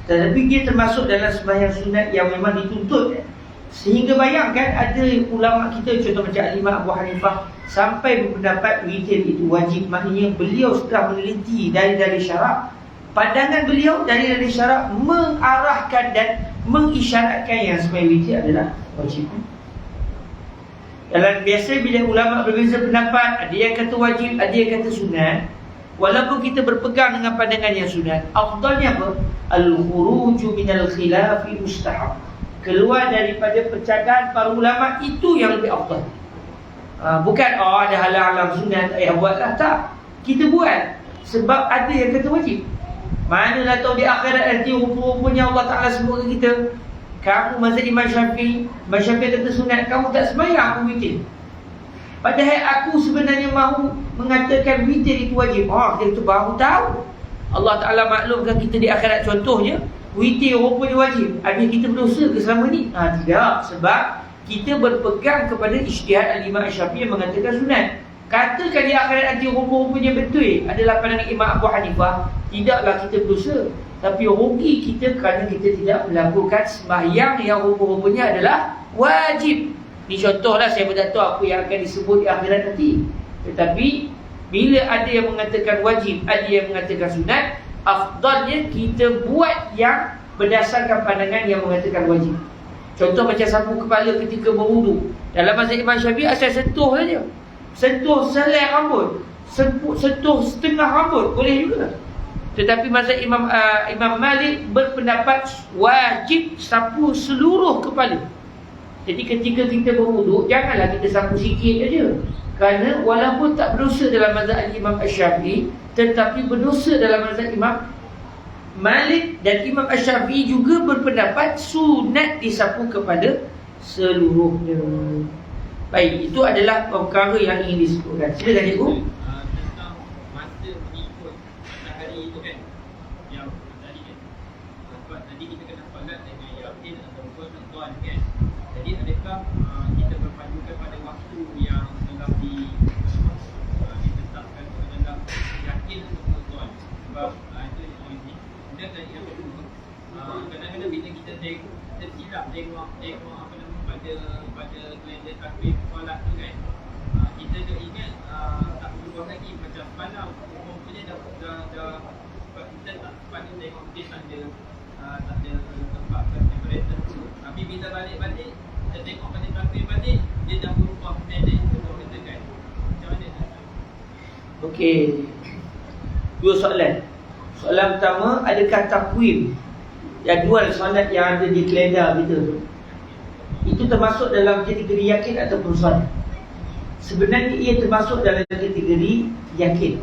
Tetapi dia termasuk dalam sembahyang sunat yang memang dituntut. Sehingga bayangkan ada ulama kita, contoh macam Imam Abu Hanifah, sampai berpendapat witir itu wajib. Maknanya beliau setelah meneliti dari syarak, pandangan beliau dari syarak mengarahkan dan mengisyaratkan yang sembahyang witir adalah wajib. Dalam biasa bila ulama berbeza pendapat, ada yang kata wajib, ada yang kata sunat. Walaupun kita berpegang dengan pandangan yang sunat, afdalnya apa? Al-khuruju minal khilafi mustahab. Keluar daripada percakapan para ulama itu yang lebih afdal. Bukan ada halang-halang sunat, buatlah. Tak. Kita buat sebab ada yang kata wajib. Manalah tahu di akhirat nanti rupa-rupanya Allah Ta'ala sebut ke kita, kamu mazhab Imam Syafi'i kata sunat, kamu tak sembahyang, aku witir. Padahal aku sebenarnya mahu mengatakan witir itu wajib. Kita itu baru tahu. Allah Ta'ala maklumkan kita di akhirat. Contohnya, witir rupanya wajib. Habis kita berdosa ke selama ni? Tidak. Sebab kita berpegang kepada ijtihad Al-Imam Syafi'i yang mengatakan sunat. Katakan di akhirat nanti rupanya betul adalah pandangan Imam Abu Hanifah, tidaklah kita berdosa. Tapi rugi kita kerana kita tidak melakukan sembahyang yang rupanya adalah wajib. Ini contohlah, saya pun tak tahu apa yang akan disebut di akhirat nanti. Tetapi bila ada yang mengatakan wajib, ada yang mengatakan sunat, afdalnya kita buat yang berdasarkan pandangan yang mengatakan wajib. Contoh macam sapu kepala ketika berwuduk. Dalam mazhab Imam Syafi'i asal sentuh saja. Sentuh selai rambut, sentuh setengah rambut boleh juga. Tetapi mazhab Imam Malik berpendapat wajib sapu seluruh kepala. Jadi ketika kita berwuduk, janganlah kita sapu sikit saja. Kerana walaupun tak berdosa dalam mazhab Imam Asy-Syafi'i, tetapi berdosa dalam mazhab Imam Malik, dan Imam Asy-Syafi'i juga berpendapat sunat disapu kepada seluruhnya. Baik, itu adalah perkara yang ingin disebutkan. Silakan cikgu. Tentang masa mengikut matahari itu kan, yang tadi kan, sebab tadi kita kena solat dengan yakin ataupun tuan kan. Jadi adakah kita berpandukan pada waktu yang telah ditetapkan dalam yakin ataupun tuan? Sebab itu yang ini. Kemudian tadi yang kedua, kadang-kadang bila kita tersilap tengok apa nama pada kalender takvim solat tu kan, kita dah ingat tak berubah lagi macam malam rupanya dah kita tak sempat tengok dia tak ada tempat temperatur tu. Tapi bila balik kita tengok pada takvim balik, dia dah berubah kan. Okey. Dua soalan. Soalan pertama, adakah takwim jadual solat yang ada di kalender kita itu termasuk dalam kategori yakin ataupun solat? Sebenarnya ia termasuk dalam kategori yakin.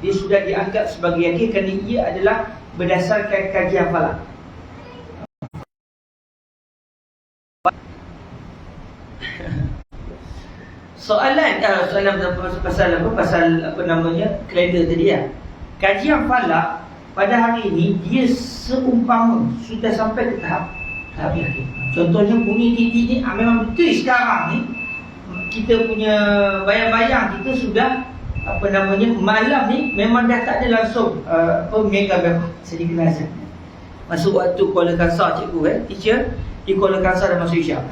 Dia sudah dianggap sebagai yakin kerana ia adalah berdasarkan kajian falak. Soalan pasal apa namanya, kalender tadi ya. Kajian falak pada hari ini dia seumpama sudah sampai ke tahap yakin. Contohnya bunyi titik ni memang betul sekarang ni kita punya bayang-bayang kita sudah apa namanya, malam ni memang dah tak ada langsung mega berapa sedikit azan. Masuk waktu Kuala Kangsar cikgu teacher di Kuala Kangsar dah masuk isyak.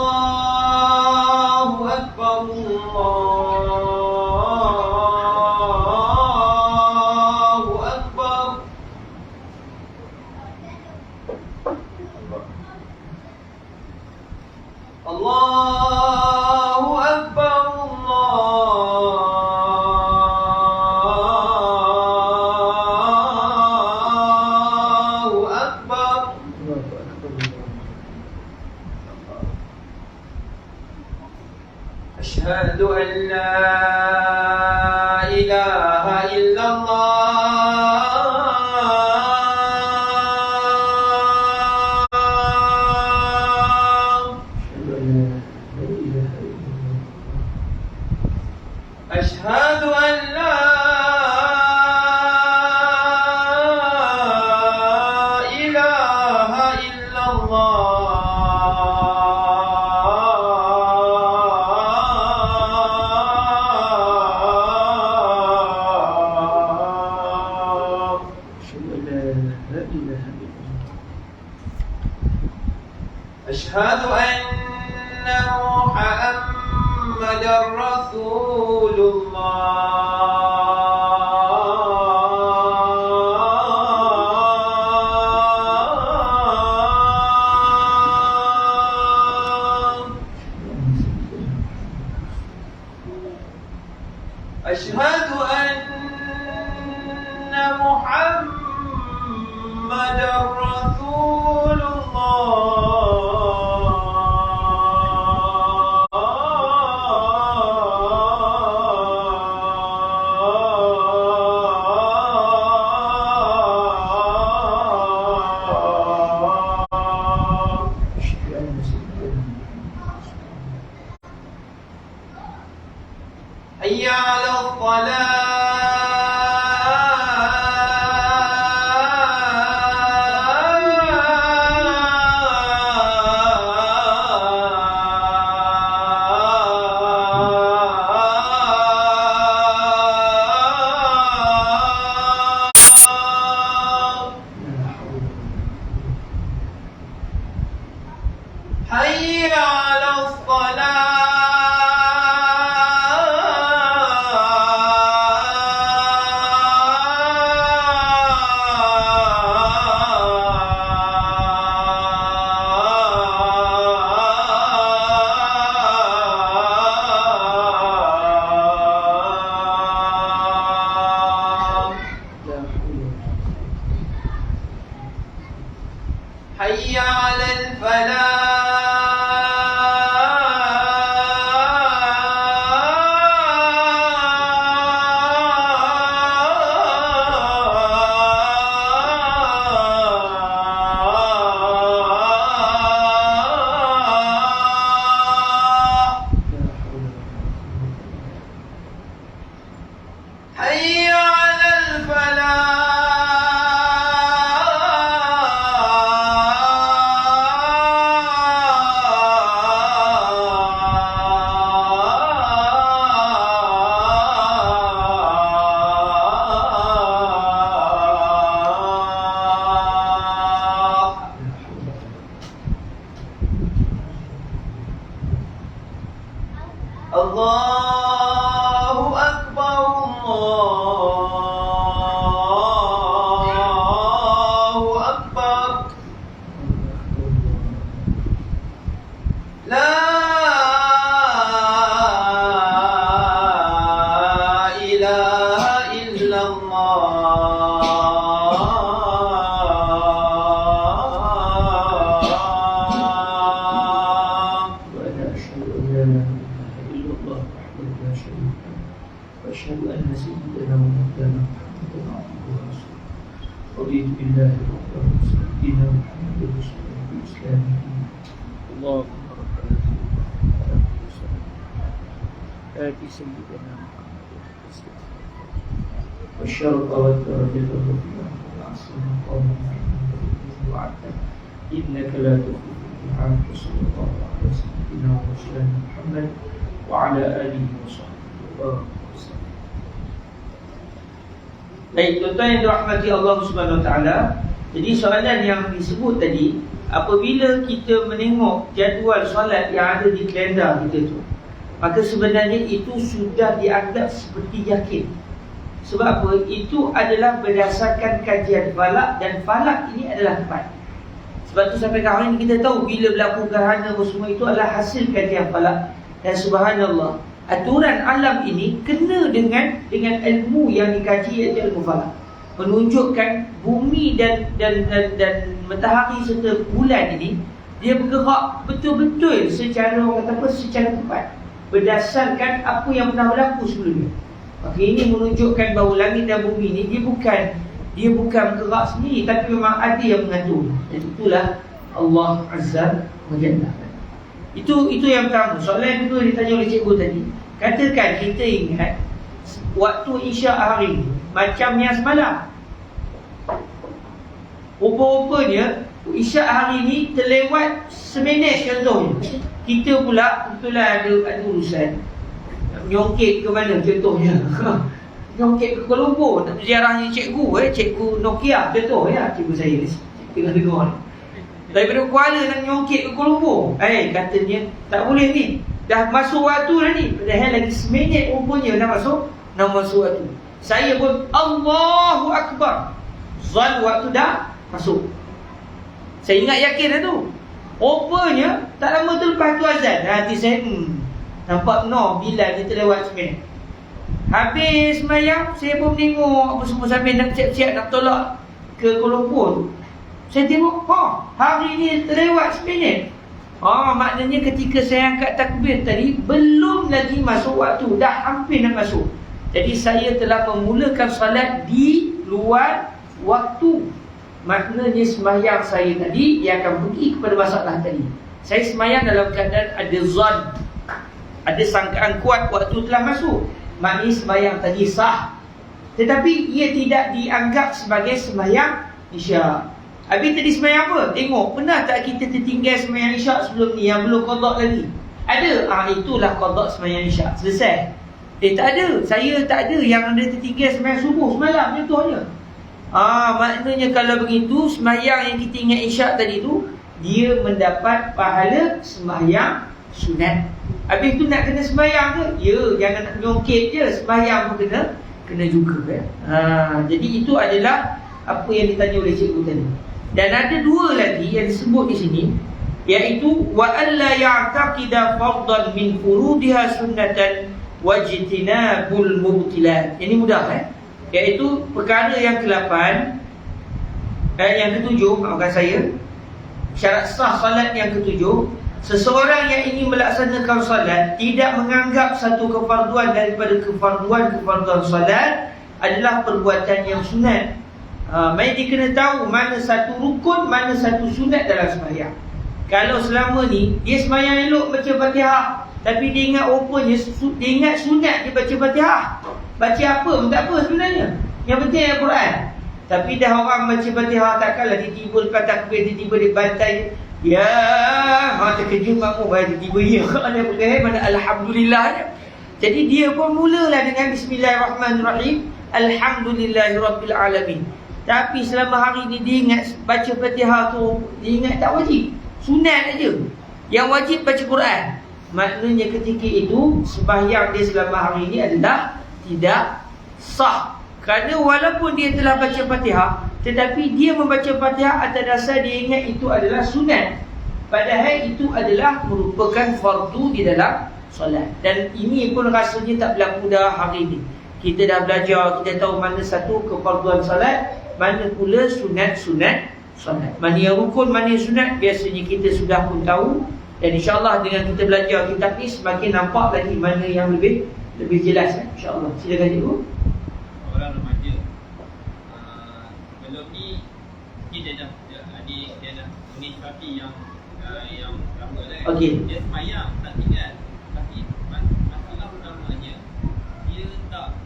Allahu Akbar, Allahu Akbar. Allahu Akbar, Allahu Akbar. أشهد أن لا إله إلا الله. أشهد أن لا إله إلا الله. أشهد أن محمدا رسول الله. أشهد أن محمدا رسول الله. حي على الصلاة. حي على الصلاة. حي على الفلاح. حي على الفلاح. وأشهد أن سيدنا ومولانا محمدا عبده ورسوله رضيت بالله ربا وسيدنا محمد رسول الله بالإسلام دينا اللهم ربنا آت سيدنا محمد والشرف والدرجة الرفيعة والعصر مقام وعدا إنك لا تخلف الميعاد وصلى الله على سيدنا ورسولنا محمد وعلى آله وصحبه وسلم. Baik, tuan-tuan yang dirahmati Allah Subhanahu Wa Taala. Jadi soalan yang disebut tadi, apabila kita menengok jadual solat yang ada di kalender kita tu, maka sebenarnya itu sudah dianggap seperti yakin. Sebab apa? Itu adalah berdasarkan kajian falak, dan falak ini adalah tepat. Sebab tu sampai hari ini kita tahu bila berlaku gerhana semua itu adalah hasil kajian falak. Dan subhanallah, aturan alam ini kena dengan ilmu yang dikaji, iaitu ilmu falak. Menunjukkan bumi dan matahari serta bulan ini dia bergerak betul-betul secara secara tepat berdasarkan apa yang pernah berlaku sebelumnya. Maka ini menunjukkan bahawa langit dan bumi ini dia bukan bergerak sendiri, tapi memang ada yang mengatur. Dan itulah Allah Azza wa Jalla. Itu yang pertama. Soalan yang kedua ditanya oleh cikgu tadi. Katakan kita ingat waktu isyak hari macam yang semalam. Rupa-rupanya isyak hari ni terlewat seminit contohnya. Kita pula kebetulan ada urusan nyongkit ke mana contohnya. Nyongkit ke Kuala Lumpur, nak ziarahnya cikgu Nokia contohnya, cikgu saya ni tengah dengar ni. Daripada Kuala nak nyongkit ke Kuala Lumpur, katanya tak boleh ni, dah masuk waktu dah ni. Padahal lagi seminit rupanya nak masuk waktu. Saya pun Allahu Akbar, zal waktu dah masuk. Saya ingat yakin dah tu. Rupanya tak lama tu lepas tu azan, hati saya nampak Bilal dia terlewat seminit. Habis semayang, saya pun tengok apa semua sampai nak siap-siap nak tolak ke Kuala Lumpur. Saya tengok, hari ni terlewat seminit. Maknanya ketika saya angkat takbir tadi, belum lagi masuk waktu, dah hampir nak masuk. Jadi saya telah memulakan salat di luar waktu. Maknanya semayang saya tadi, ia akan pergi kepada masalah tadi. Saya semayang dalam keadaan ada zon, ada sangkaan kuat waktu telah masuk. Maknanya semayang tadi sah. Tetapi ia tidak dianggap sebagai semayang isyak. Habis tadi semayang apa? Tengok, pernah tak kita tertinggal semayang isyak sebelum ni yang belum qada lagi? Ada? Itulah qada semayang isyak. Selesai. Tak ada. Saya tak ada yang ada tertinggal semayang subuh semalam contohnya. Maknanya kalau begitu, semayang yang kita ingat isyak tadi tu, dia mendapat pahala semayang sunat. Habis tu nak kena semayang ke? Ya, jangan nak nyongkit je, semayang pun kena juga. Jadi itu adalah apa yang ditanya oleh cikgu tadi. Dan ada dua lagi yang disebut di sini, iaitu wa alla ya'taqida fardhan min furudiha sunnatan wajtinabul mubtilat. Ini mudah iaitu perkara yang ke-8, yang ke-7, maafkan saya, syarat sah salat yang ke-7. Seseorang yang ingin melaksanakan salat tidak menganggap satu kefarduan daripada kefarduan salat adalah perbuatan yang sunat. Mari dia kena tahu mana satu rukun, mana satu sunat dalam sembahyang. Kalau selama ni dia sembahyang elok baca Fatihah, tapi dia ingat rupanya dia ingat sunat dia baca Fatihah. Baca apa pun tak apa sebenarnya, yang penting Al-Quran. Tapi dah orang baca Fatihah, takkanlah tiba-tiba lepas takbir tiba-tiba dia bantai, ya, terkejut makmum, tiba-tiba ya, ada perkara mana Alhamdulillah. Jadi dia pun mulalah dengan Bismillahirrahmanirrahim, Alhamdulillahirabbil alamin. Tapi selama hari ni dia ingat baca Fatihah tu, dia ingat tak wajib, sunat aja. Yang wajib baca Quran. Maknanya ketika itu sembahyang dia selama hari ini adalah tidak sah. Kerana walaupun dia telah baca Fatihah, tetapi dia membaca Fatihah atas dasar dia ingat itu adalah sunat, padahal itu adalah merupakan fardu di dalam solat. Dan ini pun rasanya tak berlaku dah hari ini. Kita dah belajar, kita tahu mana satu kefarduan solat, mana pula sunat-sunat solat, mana yang rukun, mana yang sunat, biasanya kita sudah pun tahu. Dan insyaAllah dengan kita belajar kitab ni, semakin nampak lagi mana yang lebih lebih jelas insya-Allah. Silakan cikgu. Orang remaja sebelum ni dia dah menikmati yang lama lah kan. Okey. Dia semayang tak tinggal, tapi masalah utamanya dia tak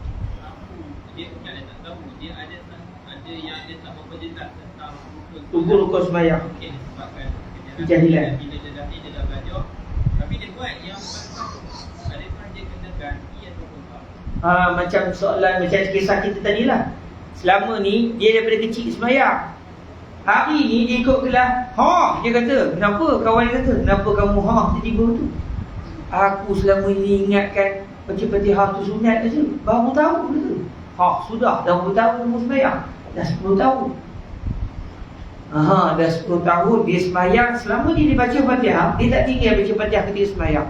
mampu, dia bukan dia tak tahu, dia ada yang dia tak berapa jelas tentang rukun sembahyang. Mungkin disebabkan kejahilan. Bila dia dah belajar, tapi dia buat yang adakah dia kena ganti ataupun tak? Macam soalan macam kisah kita tadi lah. Selama ni dia daripada kecil sembahyang. Hari ni dia ikut kelas. Dia kata, kenapa kawan dia kata, kenapa kamu tiba-tiba tu? Aku selama ni ingatkan baca Fatihah tu sunat saja. Baru tahu dia. Sudah dah berapa tahun kamu sembahyang? Dah 10 tahun. Dah 10 tahun dia sembahyang. Selama ni dia baca Fatihah, dia tak tinggal baca Fatihah ketika sembahyang.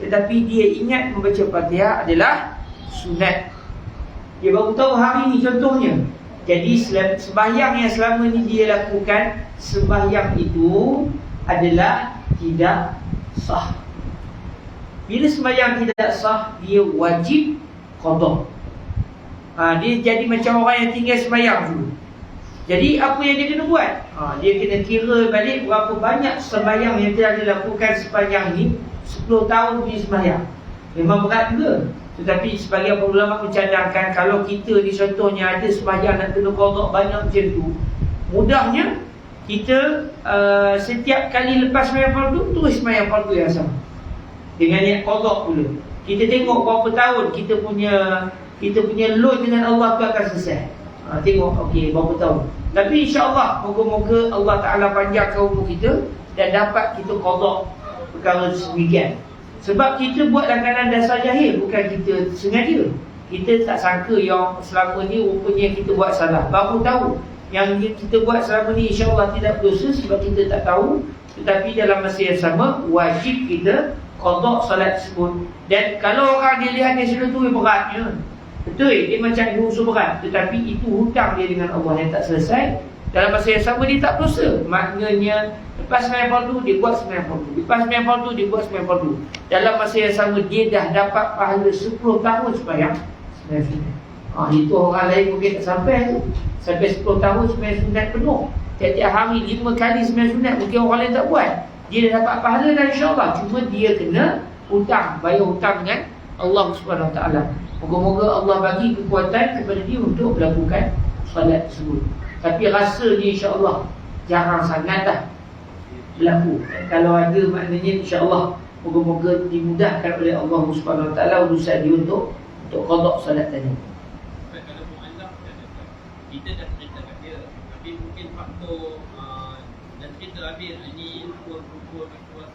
Tetapi dia ingat membaca Fatihah adalah sunat. Dia baru tahu hari ni contohnya. Jadi sembahyang yang selama ni dia lakukan, sembahyang itu adalah tidak sah. Bila sembahyang tidak sah, dia wajib qada. Dia jadi macam orang yang tinggal sembahyang dulu. Jadi apa yang dia kena buat? Dia kena kira balik berapa banyak sembahyang yang telah dilakukan sepanjang ni 10 tahun punya sembahyang. Memang berat juga. Tetapi sebagian ulama mencadangkan kalau kita ni contohnya ada sembahyang nak kena qada banyak macam tu, mudahnya kita setiap kali lepas sembahyang fardu terus sembahyang fardu yang sama dengan niat qada pula. Kita tengok berapa tahun kita punya load dengan Allah tu akan selesai. Tengok okey berapa tahun. Tapi insya-Allah moga-moga Allah Taala panjangkan umur kita dan dapat kita qada perkara sedemikian. Sebab kita buat dalam keadaan dasar jahil, bukan kita sengaja. Kita tak sangka yang selama ni rupanya kita buat salah. Baru tahu yang kita buat selama ni insya-Allah tidak berdosa sebab kita tak tahu. Tetapi dalam masa yang sama wajib kita qada solat tersebut. Dan kalau orang dia lihat dia sudah tu beratnya, betul dia macam urusan berat, tetapi itu hutang dia dengan Allah yang tak selesai. Dalam masa yang sama dia tak berdosa. Maknanya lepas sembahyang fardu dia buat sembahyang fardu, lepas sembahyang fardu dia buat sembahyang fardu. Dalam masa yang sama dia dah dapat pahala 10 tahun sembahyang sunat. Itu orang lain mungkin tak sampai tu. Sampai 10 tahun sembahyang sunat penuh. Tiap-tiap hari 5 kali sembahyang sunat mungkin orang lain tak buat. Dia dah dapat pahala dah insya-Allah. Cuma dia kena hutang, bayar hutang dengan Allah Subhanahu Wa Taala. Moga-moga Allah bagi kekuatan kepada dia untuk melakukan solat tersebut. Tapi rasanya insya-Allah jarang sangat dah berlaku. Kalau ada maknanya insya-Allah moga-moga dimudahkan oleh Allah Subhanahu Wa Taala urusan dia untuk qada solat tadi. Kalau mu'allaf kita dah cerita kat dia, tapi mungkin faktor dan cerita habis ini rukun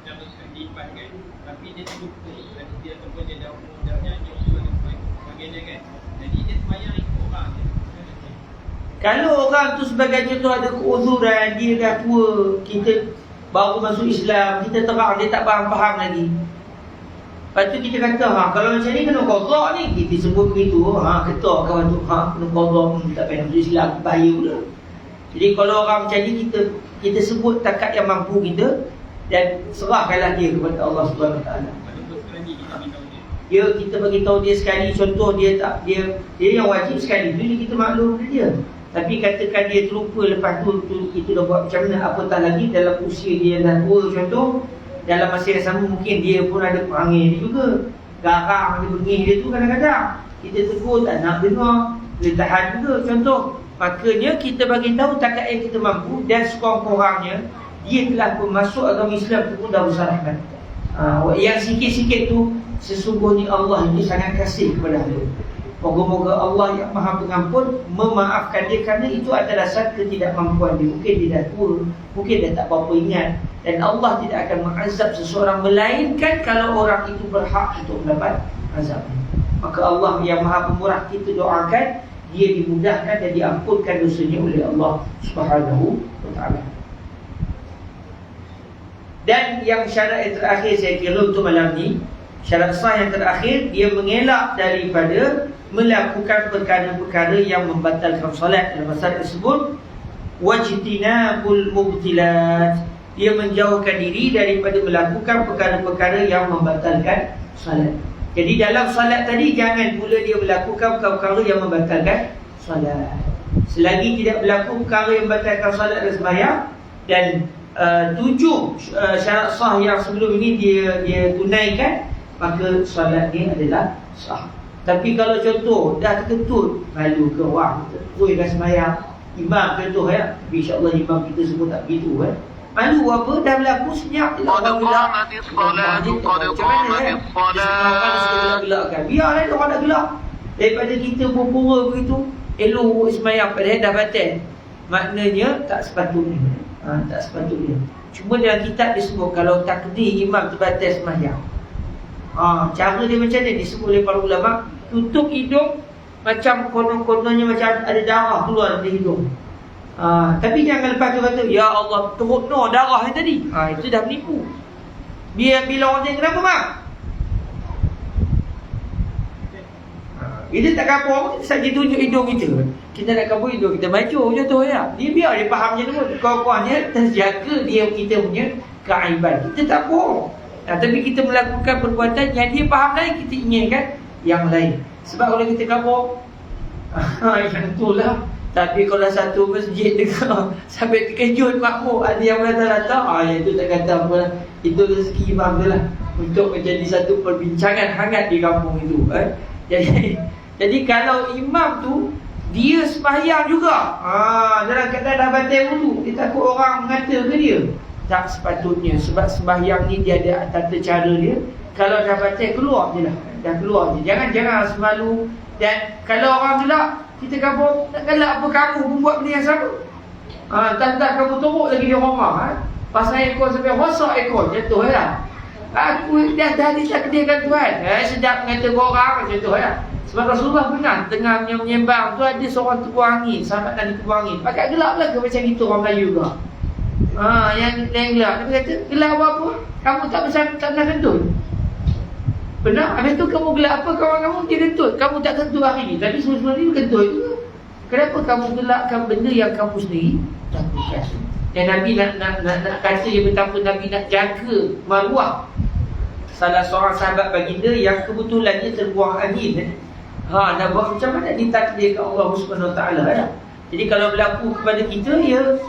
secara lipat kan, tapi dia terlupa dan dia ataupun dia dah umur dah nyanyi sebagainya kan. Jadi dia sembahyang ikut orang je. Kalau orang tu sebagai contoh ada keuzuran, dia dah tua, kita baru masuk Islam, kita terang dia tak faham lagi. Lepas tu kita kata, kalau macam ni kena qada ni, kita sebut begitu, ketak kawan tu, kena qada, tak payah masuk Islam, bahaya pula. Jadi kalau orang macam ni kita sebut takat yang mampu kita dan serahkanlah dia kepada Allah Subhanahu Wa Taala. Kita bagi tahu dia sekali, contoh dia yang wajib sekali, jadi kita maklum dia. Tapi katakan dia terlupa lepas tu kita dah buat macam mana, apatah lagi dalam usia dia dah tua contoh, dalam masa yang sama mungkin dia pun ada perangai dia juga, garang dia bengih dia tu kadang-kadang kita tegur tak nak dengar, dia tahan juga contoh. Makanya kita bagi tahu takat yang kita mampu dan sekurang-kurangnya dia telah pun masuk agama Islam tu pun dah besar rahmat. Yang sikit-sikit tu sesungguhnya Allah ini sangat kasih kepada dia. Moga-moga Allah yang Maha Pengampun memaafkan dia kerana itu adalah dasar ketidakmampuan dia. Mungkin dia dah tua, mungkin dia tak apa-apa ingat. Dan Allah tidak akan mengazab seseorang melainkan kalau orang itu berhak untuk mendapat azab. Maka Allah yang Maha Pemurah, kita doakan dia dimudahkan dan diampunkan dosanya oleh Allah Subhanahu Wa Taala. Dan yang syarat yang terakhir saya kira untuk malam ni, syarat sah yang terakhir, dia mengelak daripada melakukan perkara-perkara yang membatalkan solat. Dalam masalah tersebut wajtinabul mubtilat, dia menjauhkan diri daripada melakukan perkara-perkara yang membatalkan solat. Jadi dalam solat tadi jangan pula dia melakukan perkara yang membatalkan solat. Selagi tidak berlaku perkara yang membatalkan solat dan sembahyang, dan 7 syarat sah yang sebelum ini dia tunaikan, maka solat ni adalah sah. Tapi kalau contoh dah terkentut, malu ke orang, oi dah sembahyang, imam contoh ya, insya-Allah imam kita semua tak begitu kan. Malu apa, dah berlaku senyap orang gelak. Macam mana kan? Orang gelakkan. Biarlah orang nak gelak. Daripada kita berpura begitu, elok sembahyang padahal dah batal. Maknanya tak sepatutnya. Tak sepatutnya. Cuma dalam kitab disebut kalau takdir imam terbatal sembahyang. Cara dia macam ni disebut oleh para ulama, tutup hidung macam konon-kononnya macam ada darah keluar dari hidung. Tapi jangan lepas tu kata ya Allah turut darah yang tadi. Itu dah menipu. Dia bila orang tanya kenapa bang? Kita tak kapur, kita saja tunjuk hidung kita. Kita nak kapur hidung kita maju contoh ya. Dia biar dia faham je dulu. Kau-kauannya terjaga dia kita punya keaiban. Kita tak bohong. Tapi kita melakukan perbuatan yang dia faham lain, kita inginkan yang lain. Sebab kalau kita kapur, yang itulah. Tapi kalau satu masjid dengar sampai terkejut makmum, ada yang datang-datang, yang itu tak kata apa lah. Itu rezeki imam tu lah, untuk menjadi satu perbincangan hangat di kampung itu. Jadi kalau imam tu dia sembahyang juga, dalam keadaan dah batal wudu, dia takut orang mengata ke dia. Tak sepatutnya, sebab sembahyang ni dia ada tata cara dia. Kalau dah batal, keluar je lah. Dah keluar je, jangan semalu. Dan kalau orang gelak, kita kabur, nak galak apa kamu pun buat benda yang sama. Tak kamu teruk lagi di rumah. Pasal ekor sampai rosak ekor, jatuh lah. Aku dah ditakdirkan Tuhan. Sedap mengata orang, jatuh lah. Sebab Rasulullah pernah tengah menyembang tu, ada seorang terbang angin, sahabat Nabi terbang angin. Pakai gelap lah ke macam itu orang Melayu ke? Yang gelap. Dia kata, gelap apa? Kamu tak pernah kentut. Benar? Habis tu kamu gelap apa kawan kamu? Dia kentut. Kamu tak kentut hari ni. Tapi semua-semua ni kentut juga. Kenapa kamu gelapkan benda yang kamu sendiri lakukan? Dan Nabi nak kata yang betapa Nabi nak jaga maruah salah seorang sahabat baginda yang kebetulan dia terbuang angin. Nak buat macam mana ditakdirkan Allah Subhanahu Wa Taala ya? Jadi kalau berlaku kepada kita, ya,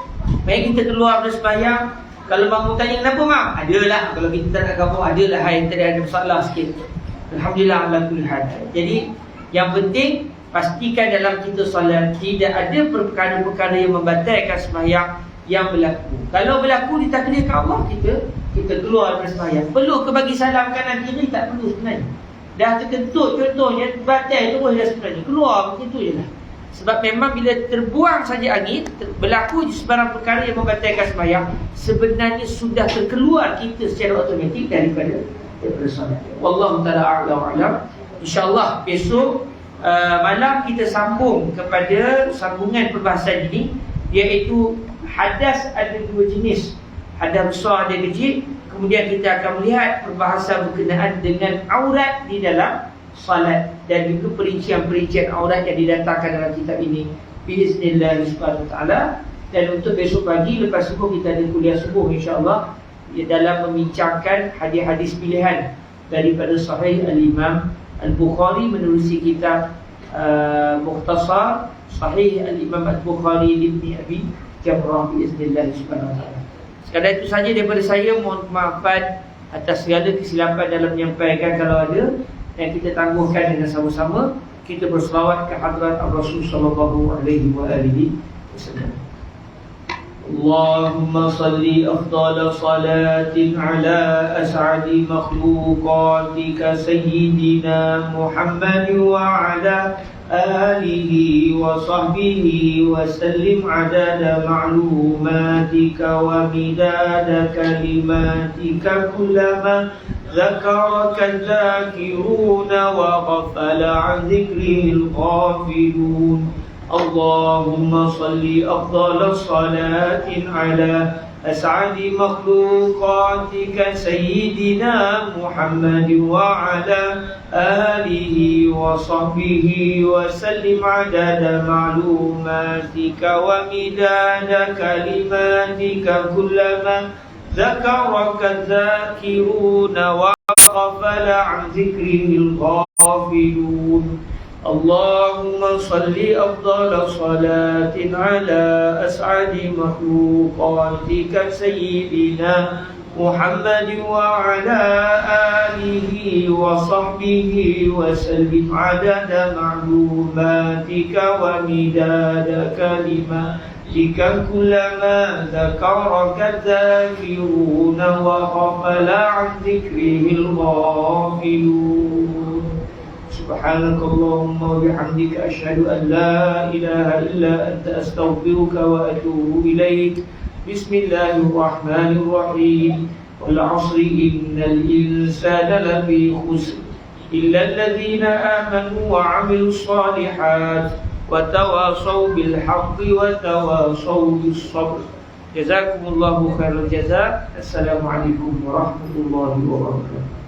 mari kita keluar dari sembahyang. Kalau mak tanya kenapa mak? Adalah. Kalau kita tak nak kabur, adalah yang tadi ada masalah sikit. Alhamdulillah ala kulli hal. Jadi yang penting pastikan dalam kita solat tidak ada perkara-perkara yang membatalkan sembahyang yang berlaku. Kalau berlaku ditakdirkan Allah, kita keluar dari sembahyang. Perlu ke bagi salam kanan kiri? Tak perlu sebenarnya. Dah terkentut contohnya, batal terus dah sebenarnya. Keluar begitu je lah. Sebab memang bila terbuang saja angin, berlaku sebarang perkara yang membatalkan sembahyang, sebenarnya sudah terkeluar kita secara automatik daripada solat. Wallahu ta'ala a'lam. InsyaAllah besok malam kita sambung kepada sambungan perbahasan ini, iaitu hadas ada dua jenis. Hadas besar, ada kecil. Kemudian kita akan melihat perbahasan berkenaan dengan aurat di dalam salat dan juga perincian-perincian aurat yang didatangkan dalam kitab ini biiznillah subhanahu wa taala. Dan untuk besok pagi lepas subuh kita ada kuliah subuh insya-Allah dalam membincangkan hadis-hadis pilihan daripada Sahih Al-Imam Al-Bukhari menerusi kitab Mukhtasar Sahih Al-Imam Al-Bukhari Ibn Abi Jamrah biiznillah subhanahu wa taala. Sekadar itu saja daripada saya. Mohon maafan atas segala kesilapan dalam menyampaikan kalau ada, dan kita tangguhkan dengan sama-sama. Kita berselawat ke hadrat Rasul sallallahu alaihi wasallam. Allahumma salli afdal salatin ala as'adi makhluqatika sayyidina Muhammad wa ala alihi wa sahbihi wa sallim adada ma'lumatika wa midada kalimatika kullama ذكرك الذاكرون وغفل عن ذكره الغافلون. اللهم صل أفضل صلاة على أسعد مخلوقاتك سيدنا محمد وعلى آله وصحبه وسلم عدد معلوماتك ومداد كلماتك كلما ذكرك الذاكرون وغفل عن ذكره الغافلون. اللهم صل أفضل صلاة على أسعد مخلوقاتك سيدنا محمد وعلى آله وصحبه وسلم عدد معلوماتك ومداد كلماتك كلما ذكرك الذاكرون وغفل عن ذكره الغافلون. سبحانك اللهم وبحمدك أشهد أن لا إله إلا أنت أستغفرك وأتوب إليك. بسم الله الرحمن الرحيم. والعصر إن الإنسان لفي خسر إلا الذين آمنوا وعملوا الصالحات وتواصوا بالحق وتواصوا بالصبر. جزاكم الله خير الجزاء. السلام عليكم ورحمة الله وبركاته.